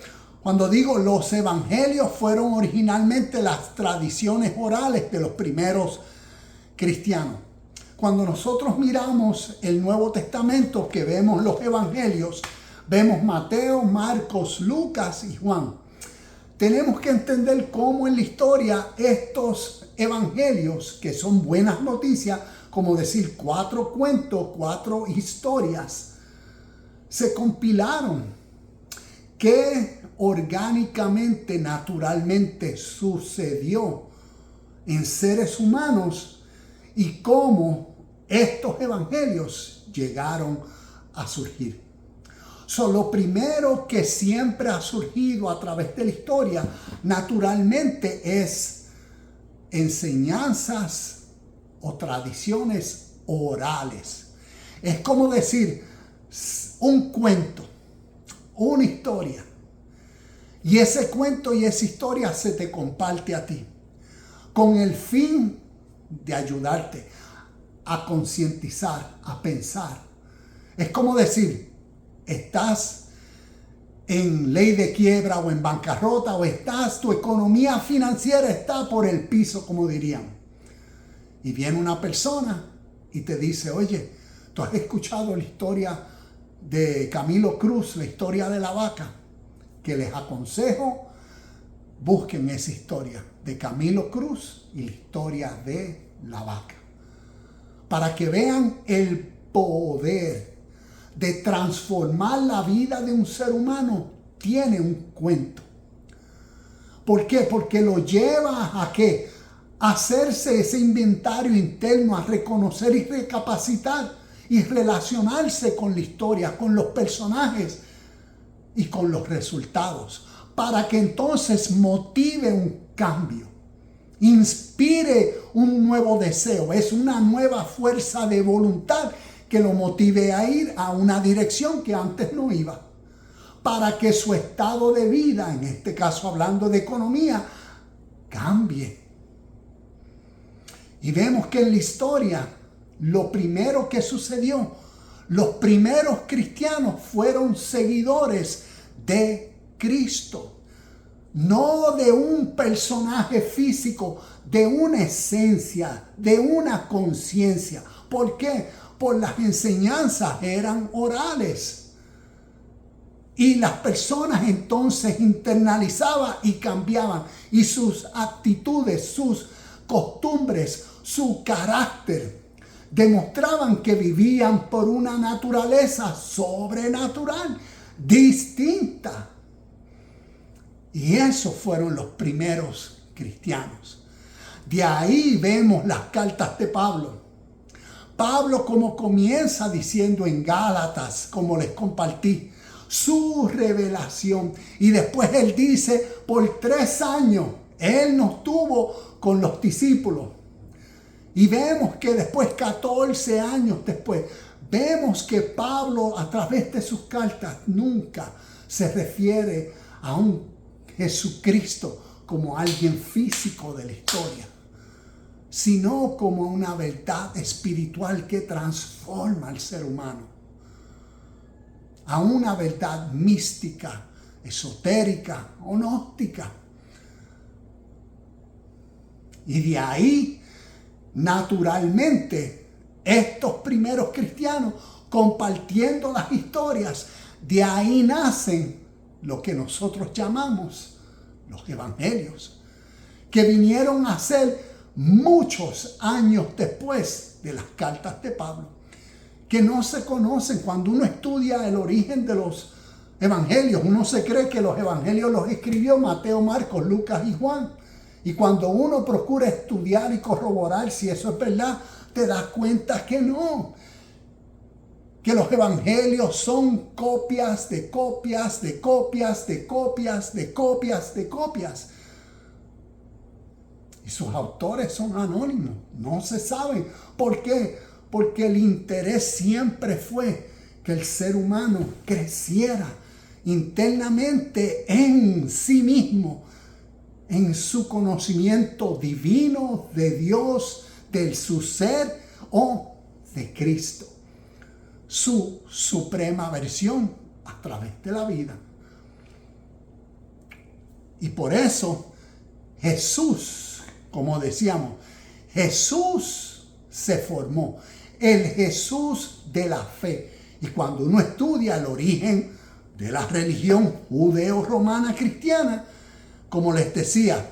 Cuando digo los evangelios fueron originalmente las tradiciones orales de los primeros cristianos. Cuando nosotros miramos el Nuevo Testamento, que vemos los evangelios, vemos Mateo, Marcos, Lucas y Juan. Tenemos que entender cómo en la historia estos evangelios, que son buenas noticias, como decir 4 cuentos, 4 historias, se compilaron. ¿Qué orgánicamente, naturalmente sucedió en seres humanos y cómo estos evangelios llegaron a surgir? Lo primero que siempre ha surgido a través de la historia, naturalmente, es enseñanzas o tradiciones orales. Es como decir un cuento, una historia. Y ese cuento y esa historia se te comparte a ti con el fin de ayudarte a concientizar, a pensar. Es como decir, estás en ley de quiebra o en bancarrota o tu economía financiera está por el piso, como dirían. Y viene una persona y te dice, oye, ¿tú has escuchado la historia de Camilo Cruz, la historia de la vaca? Que les aconsejo Busquen esa historia de Camilo Cruz y la historia de la vaca, para que vean el poder de transformar la vida de un ser humano. Tiene un cuento. ¿Por qué? Porque lo lleva a ¿qué? A hacerse ese inventario interno, a reconocer y recapacitar y relacionarse con la historia, con los personajes y con los resultados, para que entonces motive un cambio, inspire un nuevo deseo. Es una nueva fuerza de voluntad que lo motive a ir a una dirección que antes no iba, para que su estado de vida, en este caso hablando de economía, cambie. Y vemos que en la historia, lo primero que sucedió, los primeros cristianos fueron seguidores de Cristo. No de un personaje físico, de una esencia, de una conciencia. ¿Por qué? Por las enseñanzas eran orales. Y las personas entonces internalizaban y cambiaban. Y sus actitudes, sus costumbres, su carácter, demostraban que vivían por una naturaleza sobrenatural, distinta. Y esos fueron los primeros cristianos. De ahí vemos las cartas de Pablo. Pablo, como comienza diciendo en Gálatas, como les compartí, su revelación. Y después él dice, por 3 años, él nos tuvo con los discípulos. Y vemos que después, 14 años después, vemos que Pablo, a través de sus cartas, nunca se refiere a un Jesucristo como alguien físico de la historia, sino como una verdad espiritual que transforma al ser humano a una verdad mística, esotérica o gnóstica. Y de ahí, naturalmente, estos primeros cristianos, compartiendo las historias, de ahí nacen lo que nosotros llamamos los evangelios, que vinieron a ser muchos años después de las cartas de Pablo, que no se conocen. Cuando uno estudia el origen de los evangelios, uno se cree que los evangelios los escribió Mateo, Marcos, Lucas y Juan. Y cuando uno procura estudiar y corroborar si eso es verdad, te das cuenta que no. Que los evangelios son copias de copias de copias de copias de copias de copias. Y sus autores son anónimos, no se saben. ¿Por qué? Porque el interés siempre fue que el ser humano creciera internamente en sí mismo, en su conocimiento divino de Dios, de su ser o de Cristo, su suprema versión a través de la vida. Y por eso Jesús, como decíamos, Jesús se formó, el Jesús de la fe. Y cuando uno estudia el origen de la religión judeo-romana cristiana, como les decía,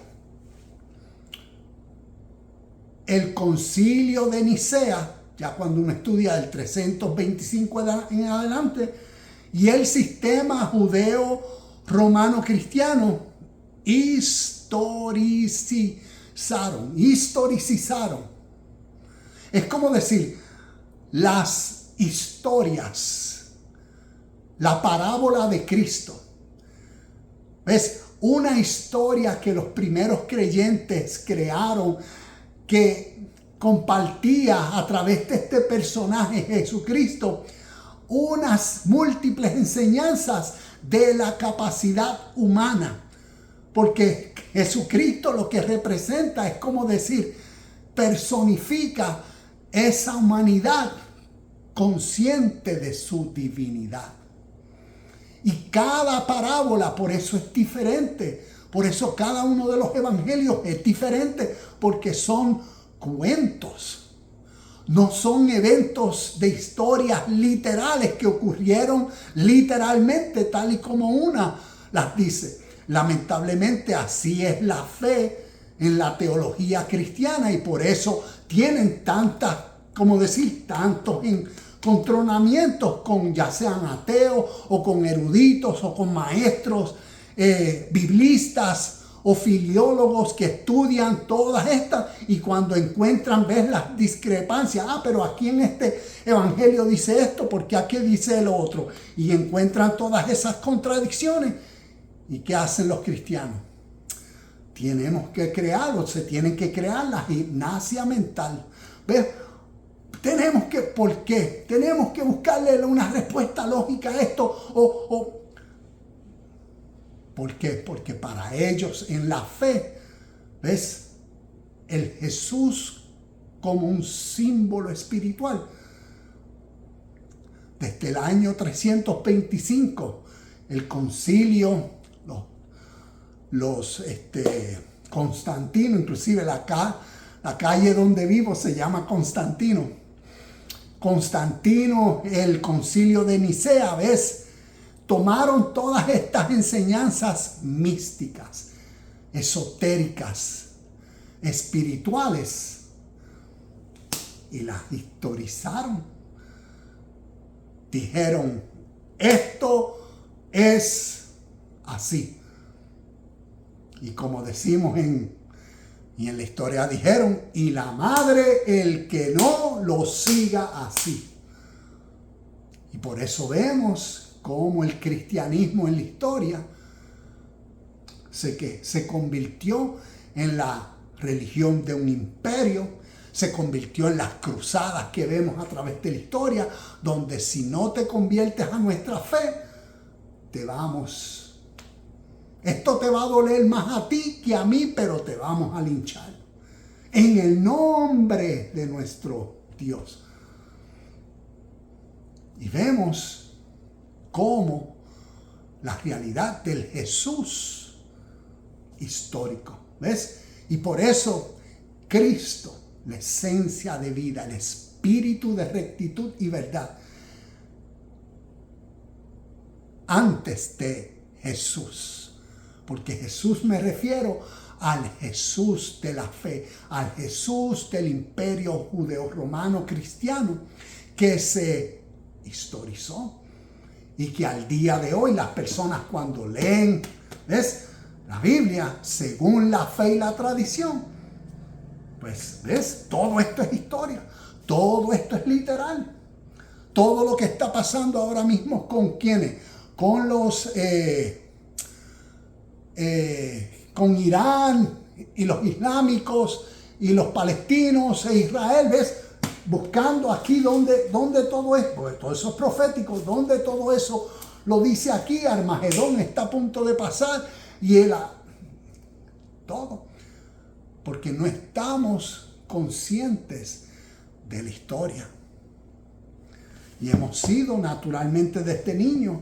el concilio de Nicea, ya cuando uno estudia del 325 en adelante, y el sistema judeo-romano-cristiano historicizaron. Es como decir, las historias, la parábola de Cristo. ¿Ves? Una historia que los primeros creyentes crearon, que compartía a través de este personaje Jesucristo unas múltiples enseñanzas de la capacidad humana. Porque Jesucristo lo que representa es como decir, personifica esa humanidad consciente de su divinidad. Y cada parábola por eso es diferente. Por eso cada uno de los evangelios es diferente, porque son cuentos. No son eventos de historias literales que ocurrieron literalmente tal y como una las dice. Lamentablemente así es la fe en la teología cristiana y por eso tienen tantas, como decir, tantos encontronamientos con ya sean ateos o con eruditos o con maestros biblistas o filiólogos que estudian todas estas y cuando encuentran, ves las discrepancias, pero aquí en este evangelio dice esto, porque aquí dice el otro, y encuentran todas esas contradicciones. ¿Y qué hacen los cristianos? Tenemos que crearlo, se tienen que crear la gimnasia mental. ¿Ves? ¿Por qué? Tenemos que buscarle una respuesta lógica a esto. ¿Por qué? Porque para ellos en la fe, ¿ves? El Jesús como un símbolo espiritual. Desde el año 325, el concilio, Constantino, inclusive la calle donde vivo se llama Constantino. Constantino, el concilio de Nicea, ¿ves? Tomaron todas estas enseñanzas místicas, esotéricas, espirituales y las historizaron. Dijeron, esto es así. Y como decimos en la historia, dijeron, y la madre el que no lo siga así. Y por eso vemos cómo el cristianismo en la historia se convirtió en la religión de un imperio, se convirtió en las cruzadas que vemos a través de la historia, donde si no te conviertes a nuestra fe, esto te va a doler más a ti que a mí, pero te vamos a linchar. En el nombre de nuestro Dios. Y vemos cómo la realidad del Jesús histórico. ¿Ves? Y por eso Cristo, la esencia de vida, el espíritu de rectitud y verdad, antes de Jesús. Porque Jesús me refiero al Jesús de la fe, al Jesús del imperio judeo-romano cristiano que se historizó y que al día de hoy las personas cuando leen, ¿ves? La Biblia, según la fe y la tradición, pues, ¿ves? Todo esto es historia, todo esto es literal. Todo lo que está pasando ahora mismo, ¿con quiénes? Con con Irán y los islámicos y los palestinos e Israel, ¿ves? Buscando aquí donde todo es, porque todo eso es profético, donde todo eso lo dice aquí, Armagedón está a punto de pasar y todo, porque no estamos conscientes de la historia. Y hemos sido naturalmente desde niños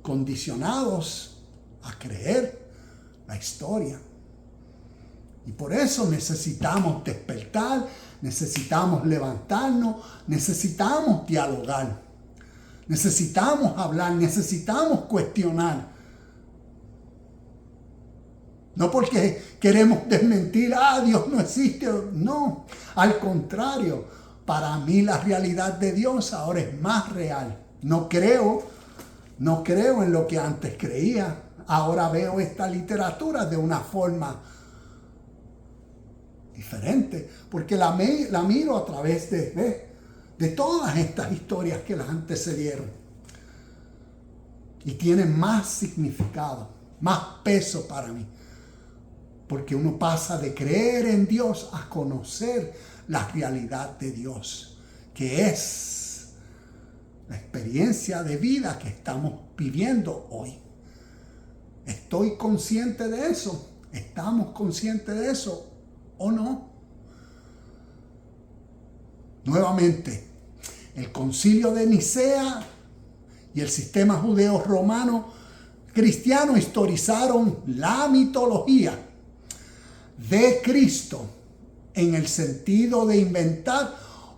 condicionados a creer la historia. Y por eso necesitamos despertar, necesitamos levantarnos, necesitamos dialogar, necesitamos hablar, necesitamos cuestionar. No porque queremos desmentir, Dios no existe. No, al contrario, para mí la realidad de Dios ahora es más real. No creo en lo que antes creía. Ahora veo esta literatura de una forma diferente, porque la miro a través de todas estas historias que las antecedieron. Y tienen más significado, más peso para mí. Porque uno pasa de creer en Dios a conocer la realidad de Dios, que es la experiencia de vida que estamos viviendo hoy. ¿Estoy consciente de eso? ¿Estamos conscientes de eso o no? Nuevamente, el concilio de Nicea y el sistema judeo-romano cristiano historizaron la mitología de Cristo en el sentido de inventar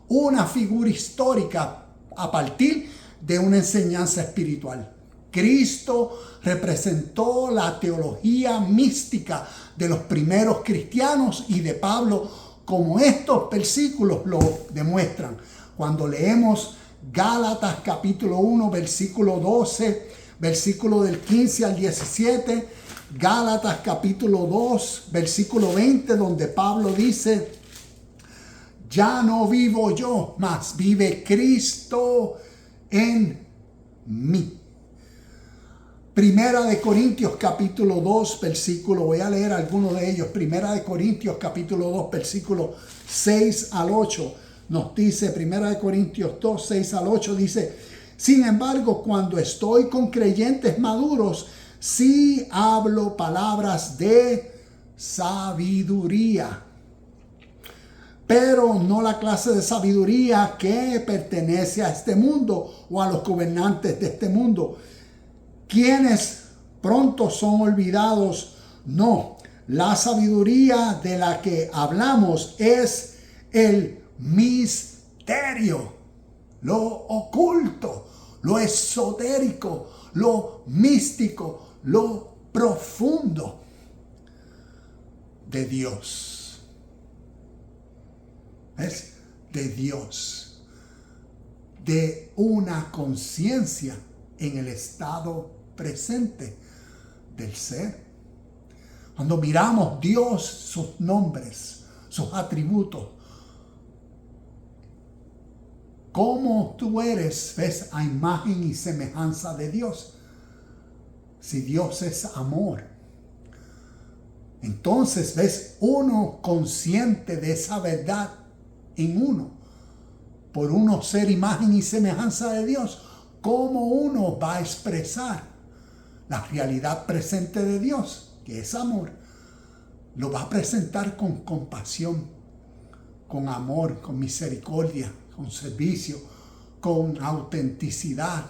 una figura histórica a partir de una enseñanza espiritual. Cristo representó la teología mística de los primeros cristianos y de Pablo, como estos versículos lo demuestran. Cuando leemos Gálatas capítulo 1, versículo 12, versículo del 15 al 17, Gálatas capítulo 2, versículo 20, donde Pablo dice: ya no vivo yo, mas vive Cristo en mí. Primera de Corintios capítulo 2, versículo, voy a leer algunos de ellos. Primera de Corintios capítulo 2, versículo 6 al 8. Nos dice, Primera de Corintios 2, 6 al 8, dice: sin embargo, cuando estoy con creyentes maduros, sí hablo palabras de sabiduría, pero no la clase de sabiduría que pertenece a este mundo o a los gobernantes de este mundo, quienes pronto son olvidados. No, la sabiduría de la que hablamos es el misterio, lo oculto, lo esotérico, lo místico, lo profundo de Dios. ¿Ves? De Dios, de una conciencia en el estado presente del ser. Cuando miramos Dios, sus nombres, sus atributos, cómo tú eres, ves, a imagen y semejanza de Dios. Si Dios es amor, entonces ves uno consciente de esa verdad en uno, por uno ser imagen y semejanza de Dios. ¿Cómo uno va a expresar la realidad presente de Dios, que es amor? Lo va a presentar con compasión, con amor, con misericordia, con servicio, con autenticidad,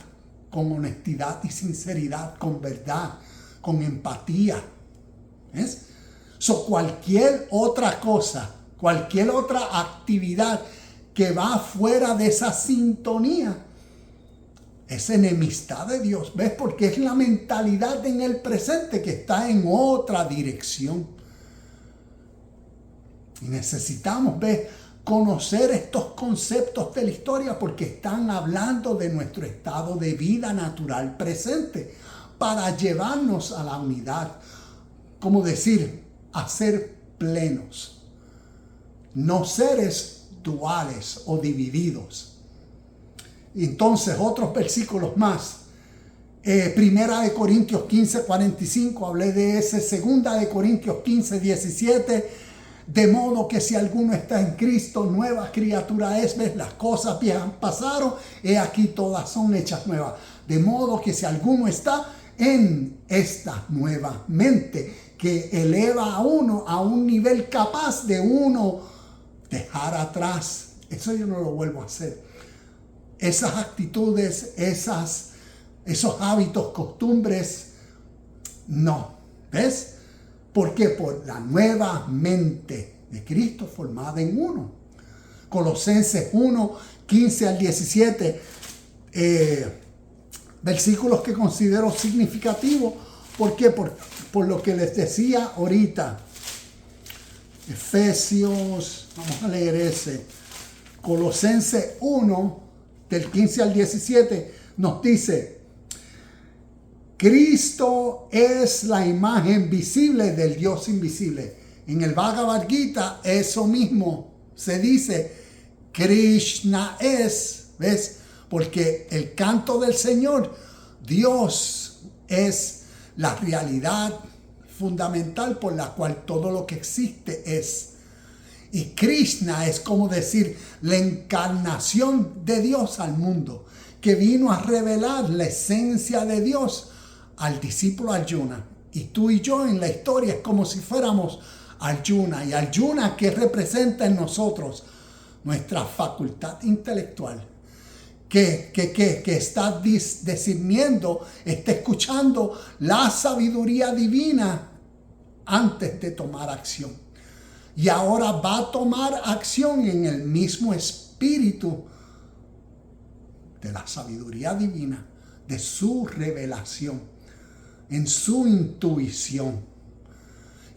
con honestidad y sinceridad, con verdad, con empatía. ¿Ves? Cualquier otra cosa, cualquier otra actividad que va fuera de esa sintonía es enemistad de Dios. ¿Ves? Porque es la mentalidad en el presente que está en otra dirección. Y necesitamos, ¿ves?, conocer estos conceptos de la historia, porque están hablando de nuestro estado de vida natural presente, para llevarnos a la unidad, como decir, a ser plenos, no seres duales o divididos. Y entonces otros versículos más. Primera de Corintios 15, 45, hablé de ese. Segunda de Corintios 15, 17, de modo que si alguno está en Cristo, nueva criatura es. ¿Ves? Las cosas viejas pasaron, he aquí todas son hechas nuevas. De modo que si alguno está en esta nueva mente, que eleva a uno a un nivel capaz de uno dejar atrás. Eso yo no lo vuelvo a hacer. Esas actitudes, esos hábitos, costumbres, no. ¿Ves? ¿Por qué? Por la nueva mente de Cristo formada en uno. Colosenses 1, 15 al 17. Versículos que considero significativos. ¿Por qué? Por lo que les decía ahorita. Efesios, vamos a leer ese. Colosenses 1, del 15 al 17, nos dice: Cristo es la imagen visible del Dios invisible. En el Bhagavad Gita eso mismo se dice. Krishna es, ¿ves? Porque el canto del Señor, Dios es la realidad fundamental por la cual todo lo que existe es. Y Krishna es como decir la encarnación de Dios al mundo, que vino a revelar la esencia de Dios al discípulo Arjuna. Y tú y yo en la historia es como si fuéramos Arjuna. Y Arjuna, ¿qué representa en nosotros? Nuestra facultad intelectual. Que está discerniendo, está escuchando la sabiduría divina antes de tomar acción. Y ahora va a tomar acción en el mismo espíritu de la sabiduría divina, de su revelación, en su intuición.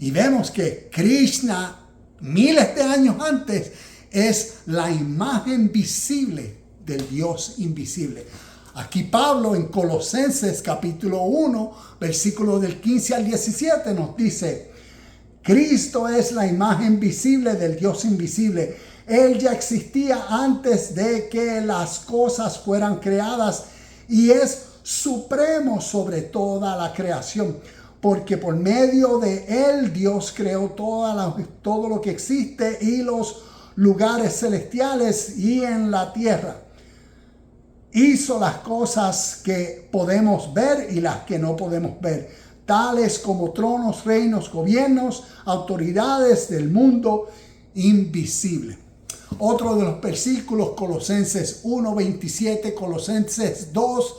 Y vemos que Krishna, miles de años antes, es la imagen visible del Dios invisible. Aquí Pablo en Colosenses capítulo 1, versículos del 15 al 17 nos dice: Cristo es la imagen visible del Dios invisible. Él ya existía antes de que las cosas fueran creadas y es supremo sobre toda la creación, porque por medio de Él Dios creó todo lo que existe y los lugares celestiales y en la tierra. Hizo las cosas que podemos ver y las que no podemos ver, tales como tronos, reinos, gobiernos, autoridades del mundo invisible. Otro de los versículos, Colosenses 1:27, Colosenses 2,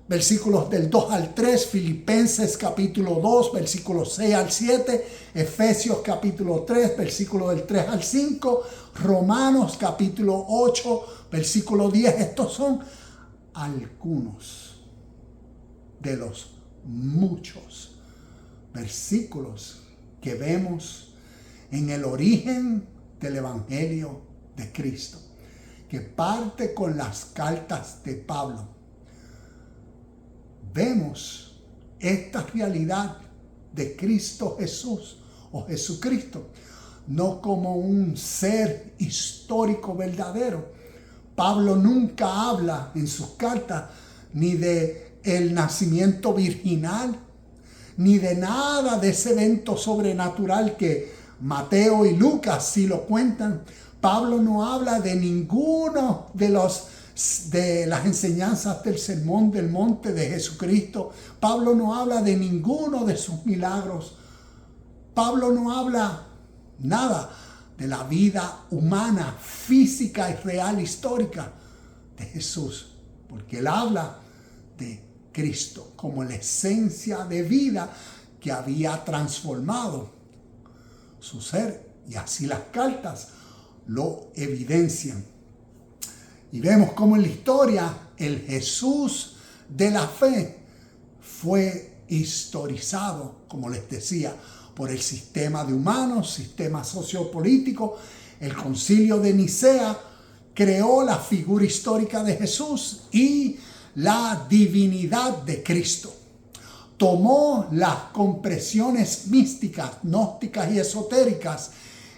versículos del 2 al 3, Filipenses capítulo 2, versículos 6 al 7, Efesios capítulo 3, versículos del 3 al 5, Romanos capítulo 8, versículo 10. Estos son algunos de los muchos versículos que vemos en el origen del Evangelio de Cristo, que parte con las cartas de Pablo. Vemos esta realidad de Cristo Jesús o Jesucristo no como un ser histórico verdadero. Pablo nunca habla en sus cartas ni de el nacimiento virginal, ni de nada de ese evento sobrenatural que Mateo y Lucas sí lo cuentan. Pablo no habla de ninguno de las enseñanzas del Sermón del Monte de Jesucristo. Pablo no habla de ninguno de sus milagros. Pablo no habla nada de la vida humana, física y real, histórica de Jesús, porque él habla de Cristo como la esencia de vida que había transformado su ser, y así las cartas lo evidencian. Y vemos cómo en la historia el Jesús de la fe fue historizado, como les decía, por el sistema de humanos, sistema sociopolítico. El Concilio de Nicea creó la figura histórica de Jesús y la divinidad de Cristo. Tomó las compresiones místicas, gnósticas y esotéricas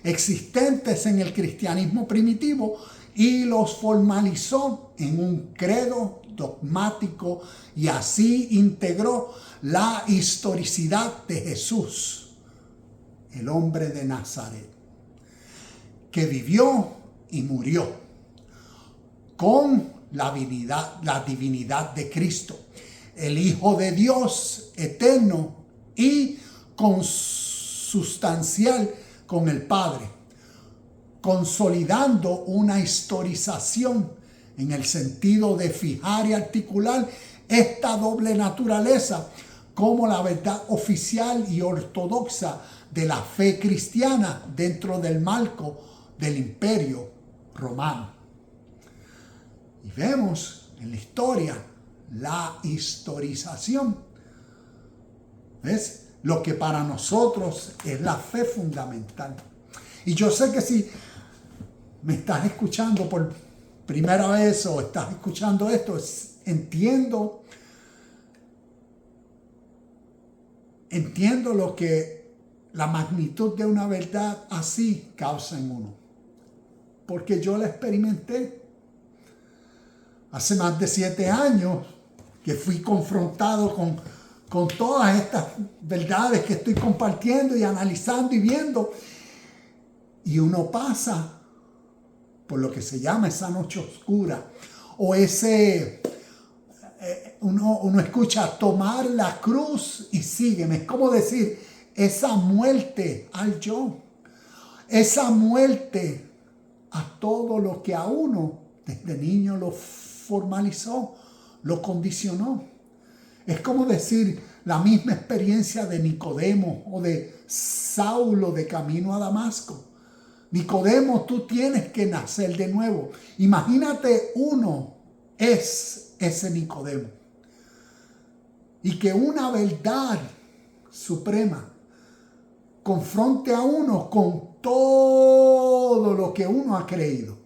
existentes en el cristianismo primitivo y los formalizó en un credo dogmático, y así integró la historicidad de Jesús, el hombre de Nazaret, que vivió y murió con la divinidad de Cristo, el Hijo de Dios eterno y consustancial con el Padre, consolidando una historización en el sentido de fijar y articular esta doble naturaleza como la verdad oficial y ortodoxa de la fe cristiana dentro del marco del Imperio Romano. Y vemos en la historia la historización. ¿Ves? Lo que para nosotros es la fe fundamental. Y yo sé que si me estás escuchando por primera vez o estás escuchando esto, entiendo lo que la magnitud de una verdad así causa en uno. Porque yo la experimenté hace más de 7 años que fui confrontado con todas estas verdades que estoy compartiendo y analizando y viendo. Y uno pasa por lo que se llama esa noche oscura, o uno escucha tomar la cruz y sígueme. Es como decir, esa muerte al yo, esa muerte a todo lo que a uno desde niño lo formalizó, lo condicionó. Es como decir la misma experiencia de Nicodemo o de Saulo de camino a Damasco. Nicodemo, tú tienes que nacer de nuevo. Imagínate, uno es ese Nicodemo. y que una verdad suprema confronte a uno con todo lo que uno ha creído.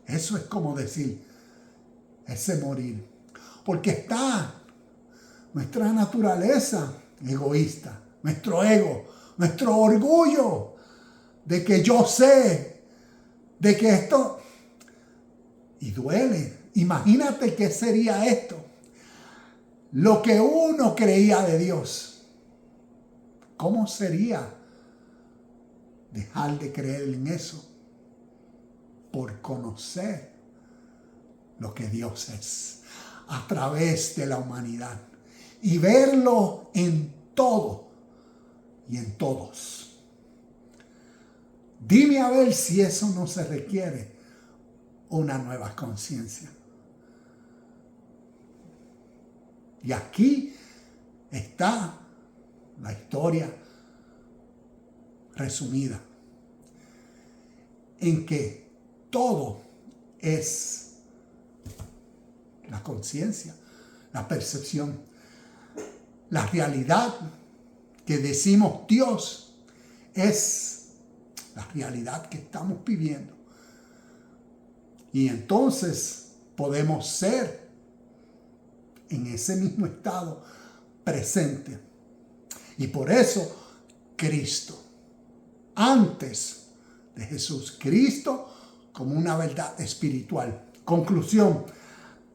Eso es como decir, ese morir. Porque está nuestra naturaleza egoísta, nuestro ego, nuestro orgullo de que yo sé, de que esto... Y duele. Imagínate qué sería esto. Lo que uno creía de Dios. ¿Cómo sería dejar de creer en eso por conocer lo que Dios es a través de la humanidad y verlo en todo y en todos? Dime a ver si eso no se requiere una nueva conciencia. Y aquí está la historia resumida, en que todo es la conciencia, la percepción, la realidad que decimos Dios es la realidad que estamos viviendo. Y entonces podemos ser en ese mismo estado presente. Y por eso Cristo, antes de Jesús, Cristo como una verdad espiritual. Conclusión,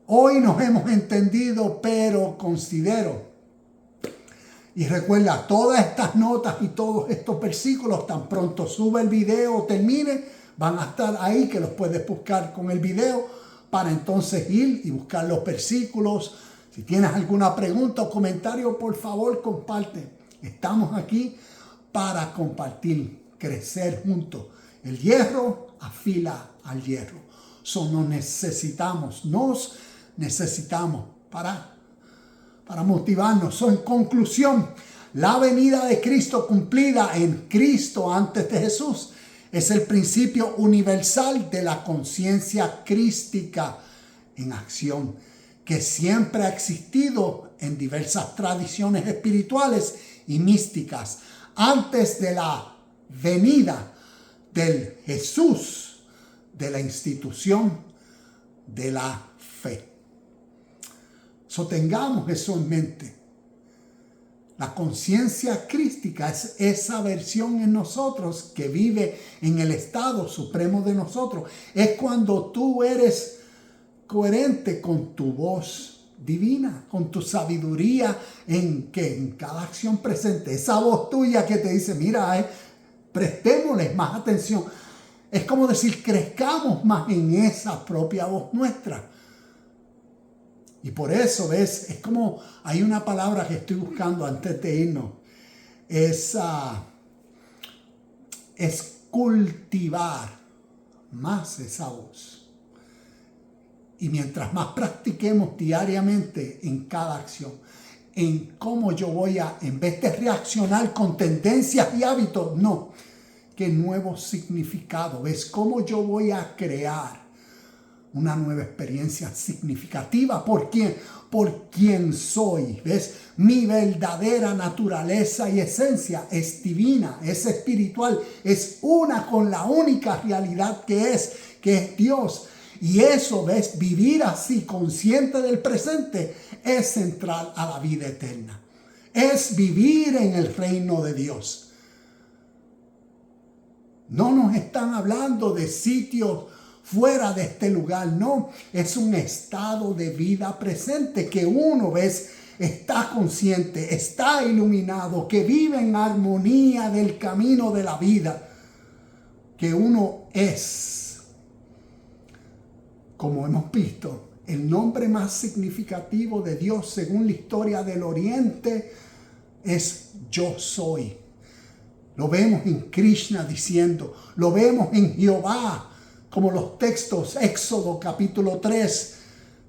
hoy nos hemos entendido, pero considero, y recuerda, todas estas notas y todos estos versículos, tan pronto sube el video o termine, van a estar ahí, que los puedes buscar con el video para entonces ir y buscar los versículos. Si tienes alguna pregunta o comentario, por favor, comparte. Estamos aquí para compartir, crecer juntos. El hierro afila al hierro. Nos necesitamos para motivarnos. En conclusión, la venida de Cristo cumplida en Cristo antes de Jesús es el principio universal de la conciencia crística en acción, que siempre ha existido en diversas tradiciones espirituales y místicas antes de la venida del Jesús de la institución de la fe. Tengamos eso en mente. La conciencia crística es esa versión en nosotros que vive en el estado supremo de nosotros. Es cuando tú eres coherente con tu voz divina, con tu sabiduría en cada acción presente. Esa voz tuya que te dice, mira, prestémosle más atención. Es como decir, crezcamos más en esa propia voz nuestra. Y por eso, ¿ves? Es como, hay una palabra que estoy buscando antes de irnos. Es cultivar más esa voz. Y mientras más practiquemos diariamente en cada acción, en cómo yo voy a, en vez de reaccionar con tendencias y hábitos, no, qué nuevo significado, ¿ves? Cómo yo voy a crear una nueva experiencia significativa. ¿Por quién? Por quien soy. ¿Ves? Mi verdadera naturaleza y esencia es divina, es espiritual, es una con la única realidad que es Dios. Y eso, ¿ves? Vivir así, consciente del presente, es entrar a la vida eterna. Es vivir en el reino de Dios. No nos están hablando de sitios fuera de este lugar, no. Es un estado de vida presente que uno, ¿ves? Está consciente, está iluminado, que vive en armonía del camino de la vida, que uno es. Como hemos visto, el nombre más significativo de Dios según la historia del Oriente es Yo Soy. Lo vemos en Krishna diciendo, lo vemos en Jehová, como los textos, Éxodo capítulo 3.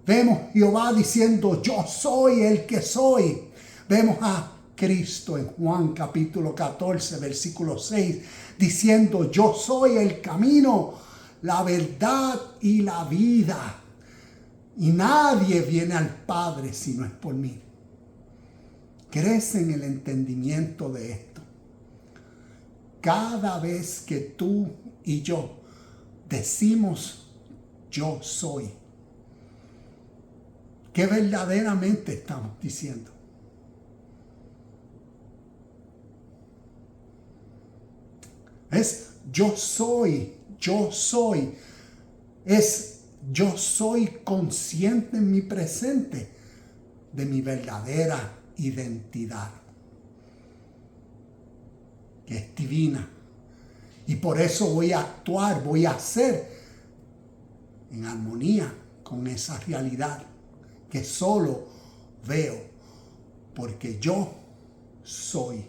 Vemos Jehová diciendo, yo soy el que soy. Vemos a Cristo en Juan capítulo 14, versículo 6, diciendo, yo soy el camino, la verdad y la vida. Y nadie viene al Padre si no es por mí. Crece en el entendimiento de esto. Cada vez que tú y yo decimos yo soy, ¿qué verdaderamente estamos diciendo? Es yo soy, yo soy. Es yo soy consciente en mi presente de mi verdadera identidad, que es divina. Y por eso voy a actuar, voy a ser en armonía con esa realidad que solo veo, porque yo soy.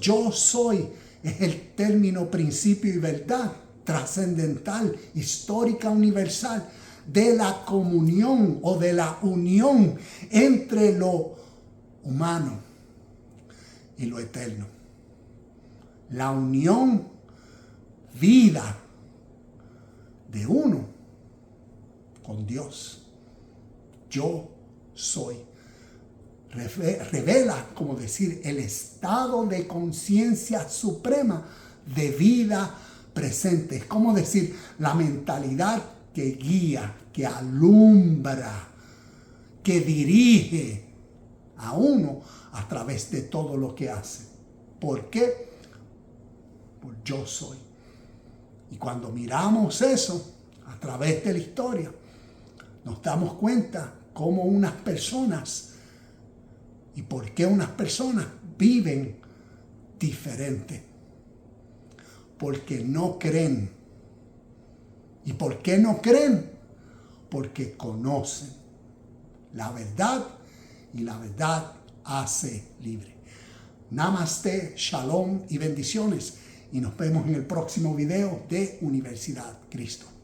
Yo soy es el término, principio y verdad trascendental, histórica, universal de la comunión o de la unión entre lo humano y lo eterno. La unión, vida de uno con Dios. Yo soy. Revela, como decir, el estado de conciencia suprema de vida presente. Es como decir, la mentalidad que guía, que alumbra, que dirige a uno a través de todo lo que hace. ¿Por qué? Por yo soy. Y cuando miramos eso a través de la historia, nos damos cuenta cómo unas personas y por qué unas personas viven diferente. Porque no creen. ¿Y por qué no creen? Porque conocen la verdad y la verdad hace libre. Namaste, shalom y bendiciones. Y nos vemos en el próximo video de Universidad Cristo.